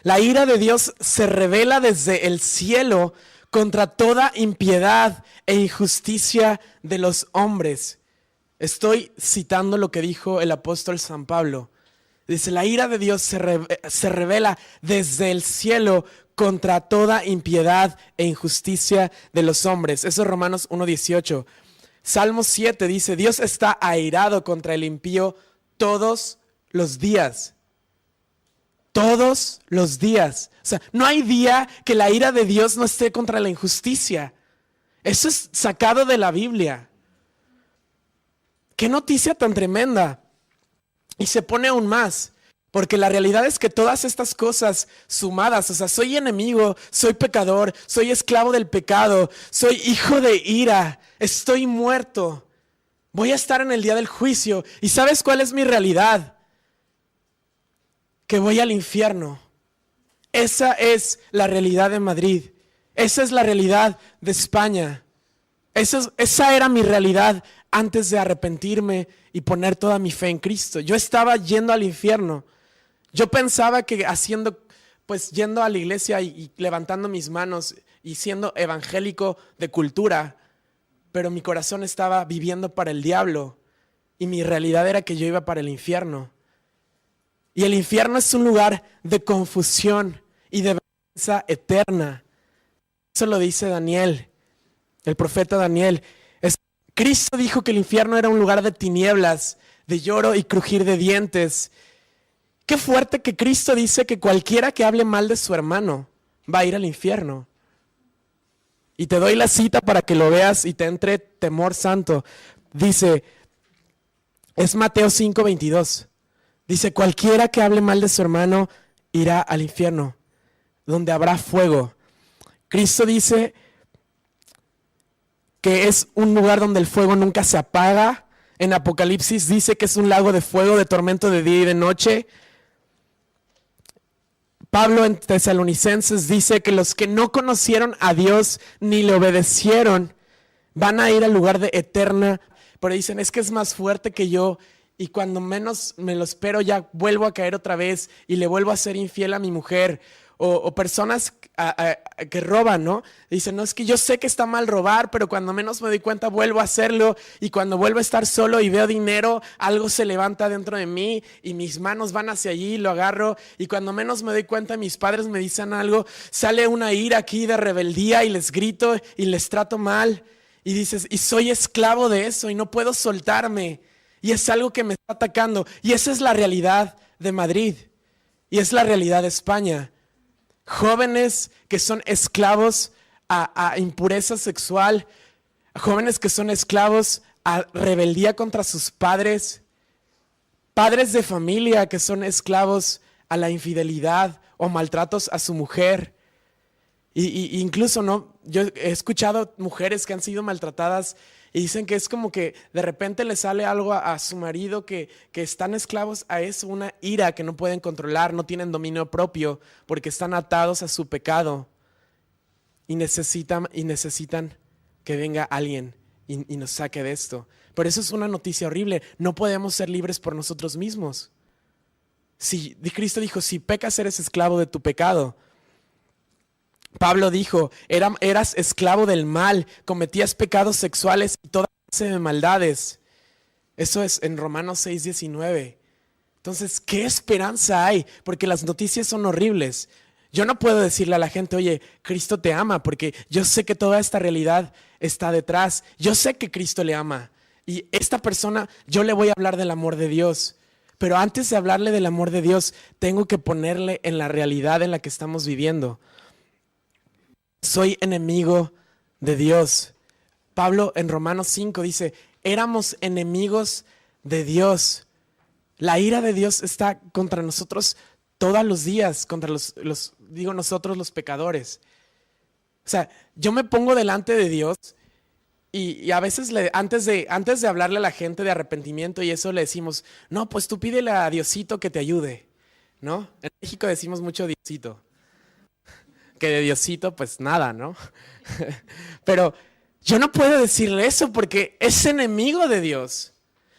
Speaker 2: La ira de Dios se revela desde el cielo contra toda impiedad e injusticia de los hombres. Estoy citando lo que dijo el apóstol San Pablo. Dice, la ira de Dios se revela desde el cielo contra toda impiedad e injusticia de los hombres. Eso es Romanos 1:18. Salmo 7 dice, Dios está airado contra el impío todos los días. Todos los días. O sea, no hay día que la ira de Dios no esté contra la injusticia. Eso es sacado de la Biblia. Qué noticia tan tremenda. Y se pone aún más, porque la realidad es que todas estas cosas sumadas, o sea, soy enemigo, soy pecador, soy esclavo del pecado, soy hijo de ira, estoy muerto, voy a estar en el día del juicio. ¿Y sabes cuál es mi realidad? Que voy al infierno. Esa es la realidad de Madrid, esa es la realidad de España, esa era mi realidad antes de arrepentirme y poner toda mi fe en Cristo. Yo estaba yendo al infierno. Yo pensaba que haciendo pues yendo a la iglesia y levantando mis manos y siendo evangélico de cultura, pero mi corazón estaba viviendo para el diablo y mi realidad era que yo iba para el infierno. Y el infierno es un lugar de confusión y de vergüenza eterna. Eso lo dice Daniel, el profeta Daniel. Cristo dijo que el infierno era un lugar de tinieblas, de lloro y crujir de dientes. Qué fuerte que Cristo dice que cualquiera que hable mal de su hermano va a ir al infierno. Y te doy la cita para que lo veas y te entre temor santo. Dice, es Mateo 5:22. Dice, cualquiera que hable mal de su hermano irá al infierno, donde habrá fuego. Cristo dice que es un lugar donde el fuego nunca se apaga. En Apocalipsis dice que es un lago de fuego, de tormento de día y de noche. Pablo en Tesalonicenses dice que los que no conocieron a Dios ni le obedecieron van a ir al lugar de eterna. Pero dicen, es que es más fuerte que yo y cuando menos me lo espero ya vuelvo a caer otra vez y le vuelvo a ser infiel a mi mujer. O personas que roban, ¿no? Dicen, no, es que yo sé que está mal robar, pero cuando menos me doy cuenta vuelvo a hacerlo y cuando vuelvo a estar solo y veo dinero, algo se levanta dentro de mí y mis manos van hacia allí y lo agarro y cuando menos me doy cuenta mis padres me dicen algo, sale una ira aquí de rebeldía y les grito y les trato mal y dices, y soy esclavo de eso y no puedo soltarme y es algo que me está atacando y esa es la realidad de Madrid y es la realidad de España. Jóvenes que son esclavos a impureza sexual, jóvenes que son esclavos a rebeldía contra sus padres, padres de familia que son esclavos a la infidelidad o maltratos a su mujer. Y incluso, ¿no? Yo he escuchado mujeres que han sido maltratadas y dicen que es como que de repente le sale algo a su marido que están esclavos a eso, una ira que no pueden controlar, no tienen dominio propio porque están atados a su pecado y necesitan que venga alguien y nos saque de esto. Pero eso es una noticia horrible, no podemos ser libres por nosotros mismos. Cristo dijo, si pecas eres esclavo de tu pecado. Pablo dijo, eras esclavo del mal, cometías pecados sexuales y toda clase de maldades. Eso es en Romanos 6:19. Entonces, ¿qué esperanza hay? Porque las noticias son horribles. Yo no puedo decirle a la gente, oye, Cristo te ama, porque yo sé que toda esta realidad está detrás. Yo sé que Cristo le ama. Y esta persona, yo le voy a hablar del amor de Dios. Pero antes de hablarle del amor de Dios, tengo que ponerle en la realidad en la que estamos viviendo. Soy enemigo de Dios. Pablo en Romanos 5 dice, éramos enemigos de Dios. La ira de Dios está contra nosotros todos los días, contra nosotros los pecadores. O sea, yo me pongo delante de Dios y a veces antes de hablarle a la gente de arrepentimiento y eso le decimos, no, pues tú pídele a Diosito que te ayude, ¿no? En México decimos mucho Diosito. Que de Diosito, pues nada, ¿no? Pero yo no puedo decirle eso porque es enemigo de Dios.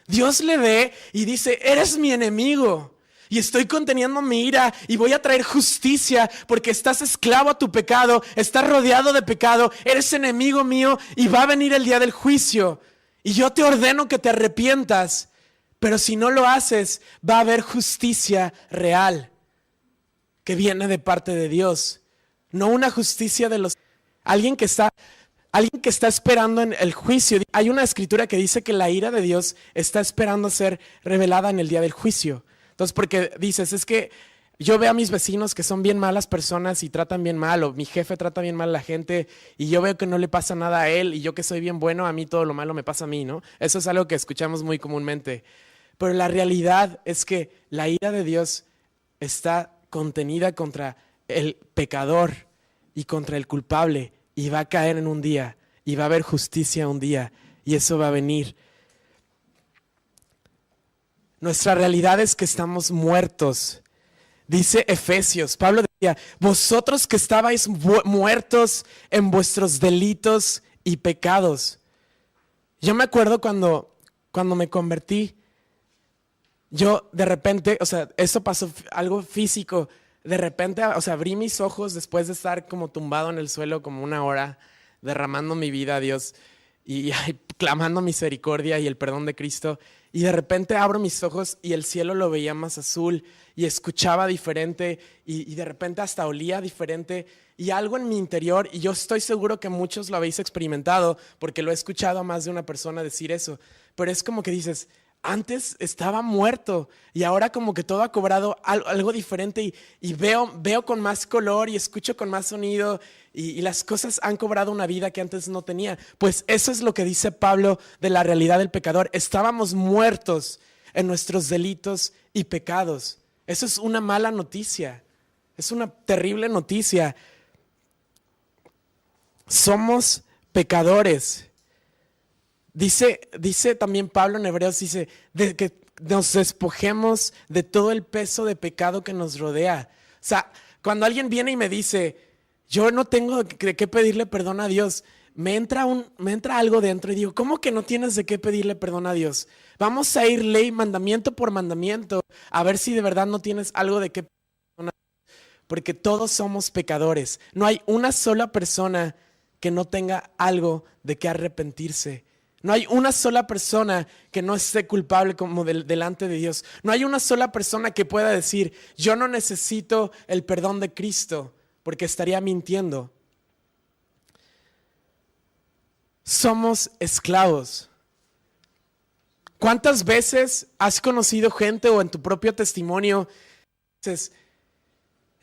Speaker 2: Dios le ve y dice, eres mi enemigo y estoy conteniendo mi ira y voy a traer justicia porque estás esclavo a tu pecado, estás rodeado de pecado, eres enemigo mío y va a venir el día del juicio. Y yo te ordeno que te arrepientas, pero si no lo haces, va a haber justicia real que viene de parte de Dios. No una justicia de alguien que está esperando en el juicio. Hay una escritura que dice que la ira de Dios está esperando ser revelada en el día del juicio. Entonces, porque dices, es que yo veo a mis vecinos que son bien malas personas y tratan bien mal, o mi jefe trata bien mal a la gente y yo veo que no le pasa nada a él y yo que soy bien bueno, a mí todo lo malo me pasa a mí, ¿no? Eso es algo que escuchamos muy comúnmente. Pero la realidad es que la ira de Dios está contenida contra el pecador y contra el culpable y va a caer en un día y va a haber justicia un día y eso va a venir. Nuestra realidad es que estamos muertos. Dice Efesios, Pablo decía, vosotros que estabais muertos en vuestros delitos y pecados. Yo me acuerdo cuando me convertí, yo de repente, o sea, eso pasó algo físico. de repente, o sea, abrí mis ojos después de estar como tumbado en el suelo como una hora, derramando mi vida a Dios y clamando misericordia y el perdón de Cristo. Y de repente abro mis ojos y el cielo lo veía más azul y escuchaba diferente y de repente hasta olía diferente y algo en mi interior, y yo estoy seguro que muchos lo habéis experimentado porque lo he escuchado a más de una persona decir eso, pero es como que dices, antes estaba muerto y ahora como que todo ha cobrado algo diferente y veo con más color y escucho con más sonido y las cosas han cobrado una vida que antes no tenía. Pues eso es lo que dice Pablo de la realidad del pecador. Estábamos muertos en nuestros delitos y pecados. Eso es una mala noticia. Es una terrible noticia. Somos pecadores. Dice también Pablo en Hebreos, dice de que nos despojemos de todo el peso de pecado que nos rodea. O sea, cuando alguien viene y me dice, yo no tengo de qué pedirle perdón a Dios, me entra algo dentro y digo, ¿cómo que no tienes de qué pedirle perdón a Dios? Vamos a ir ley, mandamiento por mandamiento, a ver si de verdad no tienes algo de qué pedirle perdón a Dios. Porque todos somos pecadores. No hay una sola persona que no tenga algo de qué arrepentirse. No hay una sola persona que no esté culpable como delante de Dios. No hay una sola persona que pueda decir, yo no necesito el perdón de Cristo, porque estaría mintiendo. Somos esclavos. ¿Cuántas veces has conocido gente o en tu propio testimonio dices,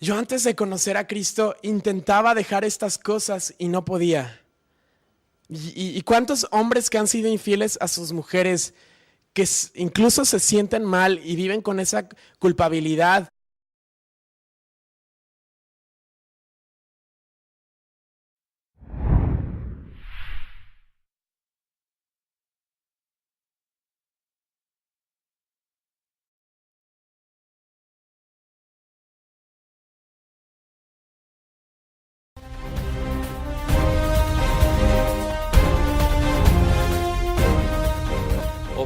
Speaker 2: yo antes de conocer a Cristo intentaba dejar estas cosas y no podía? ¿Y cuántos hombres que han sido infieles a sus mujeres que incluso se sienten mal y viven con esa culpabilidad?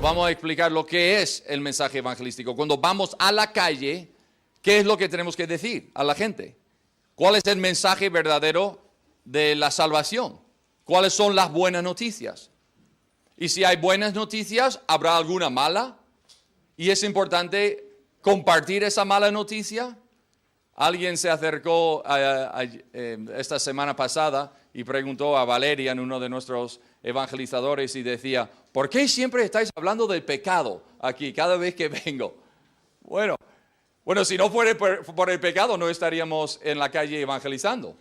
Speaker 1: Vamos a explicar lo que es el mensaje evangelístico. Cuando vamos a la calle, ¿qué es lo que tenemos que decir a la gente? ¿Cuál es el mensaje verdadero de la salvación? ¿Cuáles son las buenas noticias? Y si hay buenas noticias, ¿habrá alguna mala? Y es importante compartir esa mala noticia. Alguien se acercó esta semana pasada y preguntó a Valerian, uno de nuestros evangelizadores, y decía, ¿por qué siempre estáis hablando del pecado aquí cada vez que vengo? Bueno, si no fuera por el pecado no estaríamos en la calle evangelizando.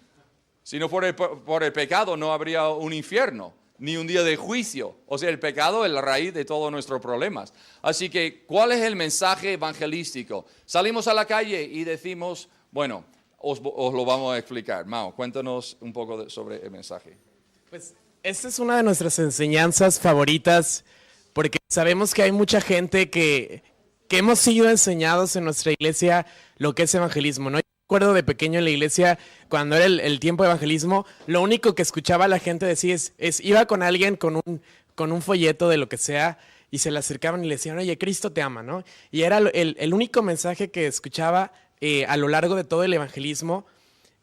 Speaker 1: Si no fuera por el pecado no habría un infierno, ni un día de juicio. O sea, el pecado es la raíz de todos nuestros problemas. Así que, ¿cuál es el mensaje evangelístico? Salimos a la calle y decimos, bueno, os lo vamos a explicar. Mao, cuéntanos un poco sobre el mensaje.
Speaker 2: Pues esta es una de nuestras enseñanzas favoritas porque sabemos que hay mucha gente que hemos sido enseñados en nuestra iglesia lo que es evangelismo, ¿no? Yo recuerdo de pequeño en la iglesia, cuando era el tiempo de evangelismo, lo único que escuchaba la gente decir iba con alguien con un folleto de lo que sea y se le acercaban y le decían, oye, Cristo te ama, ¿no? Y era el único mensaje que escuchaba a lo largo de todo el evangelismo.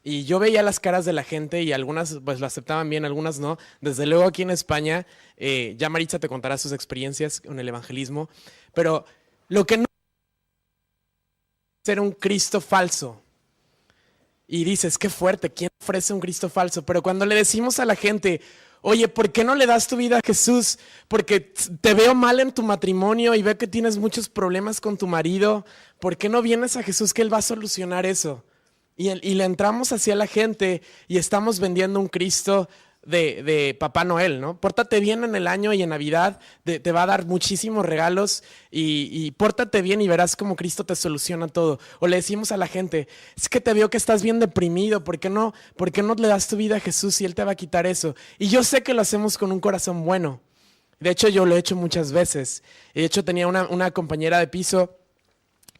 Speaker 2: Y yo veía las caras de la gente y algunas pues lo aceptaban bien, algunas no. Desde luego aquí en España, ya Maritza te contará sus experiencias con el evangelismo, pero lo que no es ser un Cristo falso. Y dices, qué fuerte, ¿quién ofrece un Cristo falso? Pero cuando le decimos a la gente, oye, ¿por qué no le das tu vida a Jesús? Porque te veo mal en tu matrimonio y veo que tienes muchos problemas con tu marido. ¿Por qué no vienes a Jesús que Él va a solucionar eso? Y le entramos hacia la gente y estamos vendiendo un Cristo de Papá Noel, ¿no? Pórtate bien en el año y en Navidad, te va a dar muchísimos regalos y pórtate bien y verás cómo Cristo te soluciona todo. O le decimos a la gente, es que te veo que estás bien deprimido, ¿por qué no le das tu vida a Jesús y Él te va a quitar eso? Y yo sé que lo hacemos con un corazón bueno. De hecho, yo lo he hecho muchas veces. De hecho, tenía una compañera de piso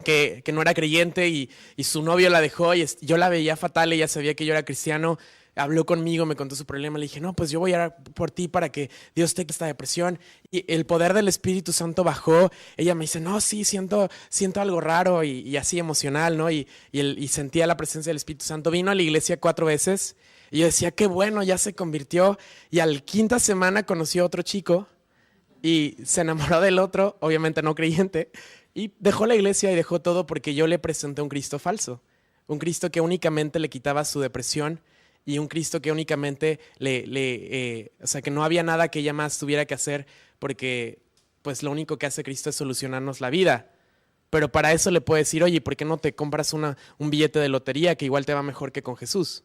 Speaker 2: que no era creyente y su novio la dejó y yo la veía fatal, ella sabía que yo era cristiano, habló conmigo, me contó su problema. Le dije, no, pues yo voy a orar por ti para que Dios te quite esta depresión. Y el poder del Espíritu Santo bajó. Ella me dice, no, sí, siento algo raro y así emocional, ¿no? Y sentía la presencia del Espíritu Santo. Vino a la iglesia 4 veces y yo decía, qué bueno, ya se convirtió. Y al 5ª semana conoció a otro chico y se enamoró del otro, obviamente no creyente, y dejó la iglesia y dejó todo porque yo le presenté un Cristo falso. Un Cristo que únicamente le quitaba su depresión y un Cristo que únicamente o sea, que no había nada que ella más tuviera que hacer porque pues lo único que hace Cristo es solucionarnos la vida. Pero para eso le puedo decir, oye, ¿por qué no te compras un billete de lotería que igual te va mejor que con Jesús?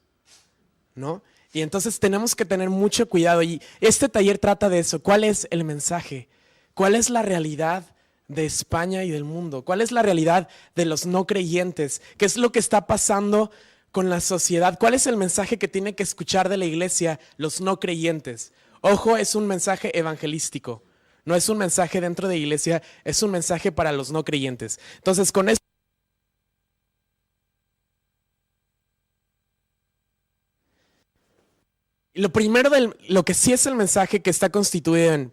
Speaker 2: ¿No? Y entonces tenemos que tener mucho cuidado y este taller trata de eso. ¿Cuál es el mensaje? ¿Cuál es la realidad de España y del mundo? ¿Cuál es la realidad de los no creyentes? ¿Qué es lo que está pasando con la sociedad? ¿Cuál es el mensaje que tiene que escuchar de la iglesia los no creyentes? Ojo, es un mensaje evangelístico. No es un mensaje dentro de la iglesia, es un mensaje para los no creyentes. Entonces, con esto lo primero, lo que sí es el mensaje que está constituido en,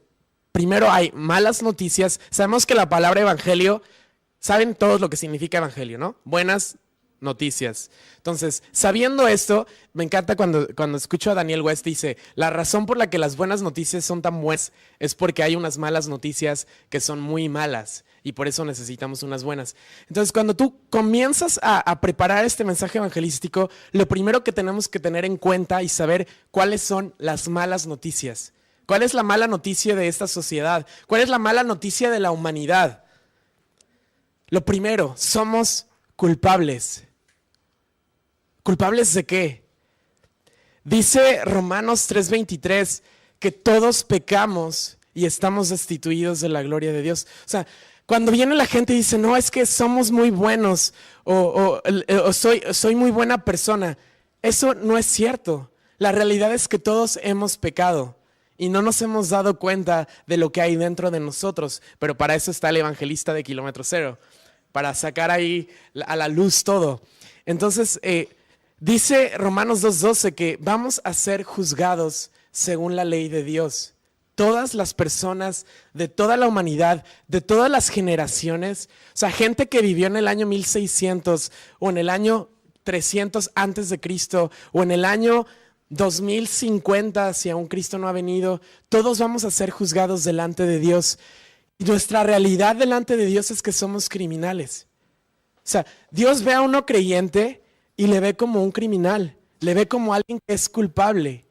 Speaker 2: primero hay malas noticias. Sabemos que la palabra evangelio, saben todos lo que significa evangelio, ¿no? Buenas noticias. Entonces, sabiendo esto, me encanta cuando escucho a Daniel West, dice, la razón por la que las buenas noticias son tan buenas es porque hay unas malas noticias que son muy malas y por eso necesitamos unas buenas. Entonces, cuando tú comienzas a preparar este mensaje evangelístico, lo primero que tenemos que tener en cuenta y saber cuáles son las malas noticias. ¿Cuál es la mala noticia de esta sociedad? ¿Cuál es la mala noticia de la humanidad? Lo primero, somos culpables. ¿Culpables de qué? Dice Romanos 3:23 que todos pecamos y estamos destituidos de la gloria de Dios. O sea, cuando viene la gente y dice, no, es que somos muy buenos o soy muy buena persona, eso no es cierto. La realidad es que todos hemos pecado y no nos hemos dado cuenta de lo que hay dentro de nosotros, pero para eso está el evangelista de Kilómetro Cero, para sacar ahí a la luz todo. Entonces, dice Romanos 2:12 que vamos a ser juzgados según la ley de Dios. Todas las personas de toda la humanidad, de todas las generaciones, o sea, gente que vivió en el año 1600 o en el año 300 antes de Cristo o en el año 2050, si aún Cristo no ha venido, todos vamos a ser juzgados delante de Dios. Y nuestra realidad delante de Dios es que somos criminales. O sea, Dios ve a uno creyente y le ve como un criminal, le ve como alguien que es culpable.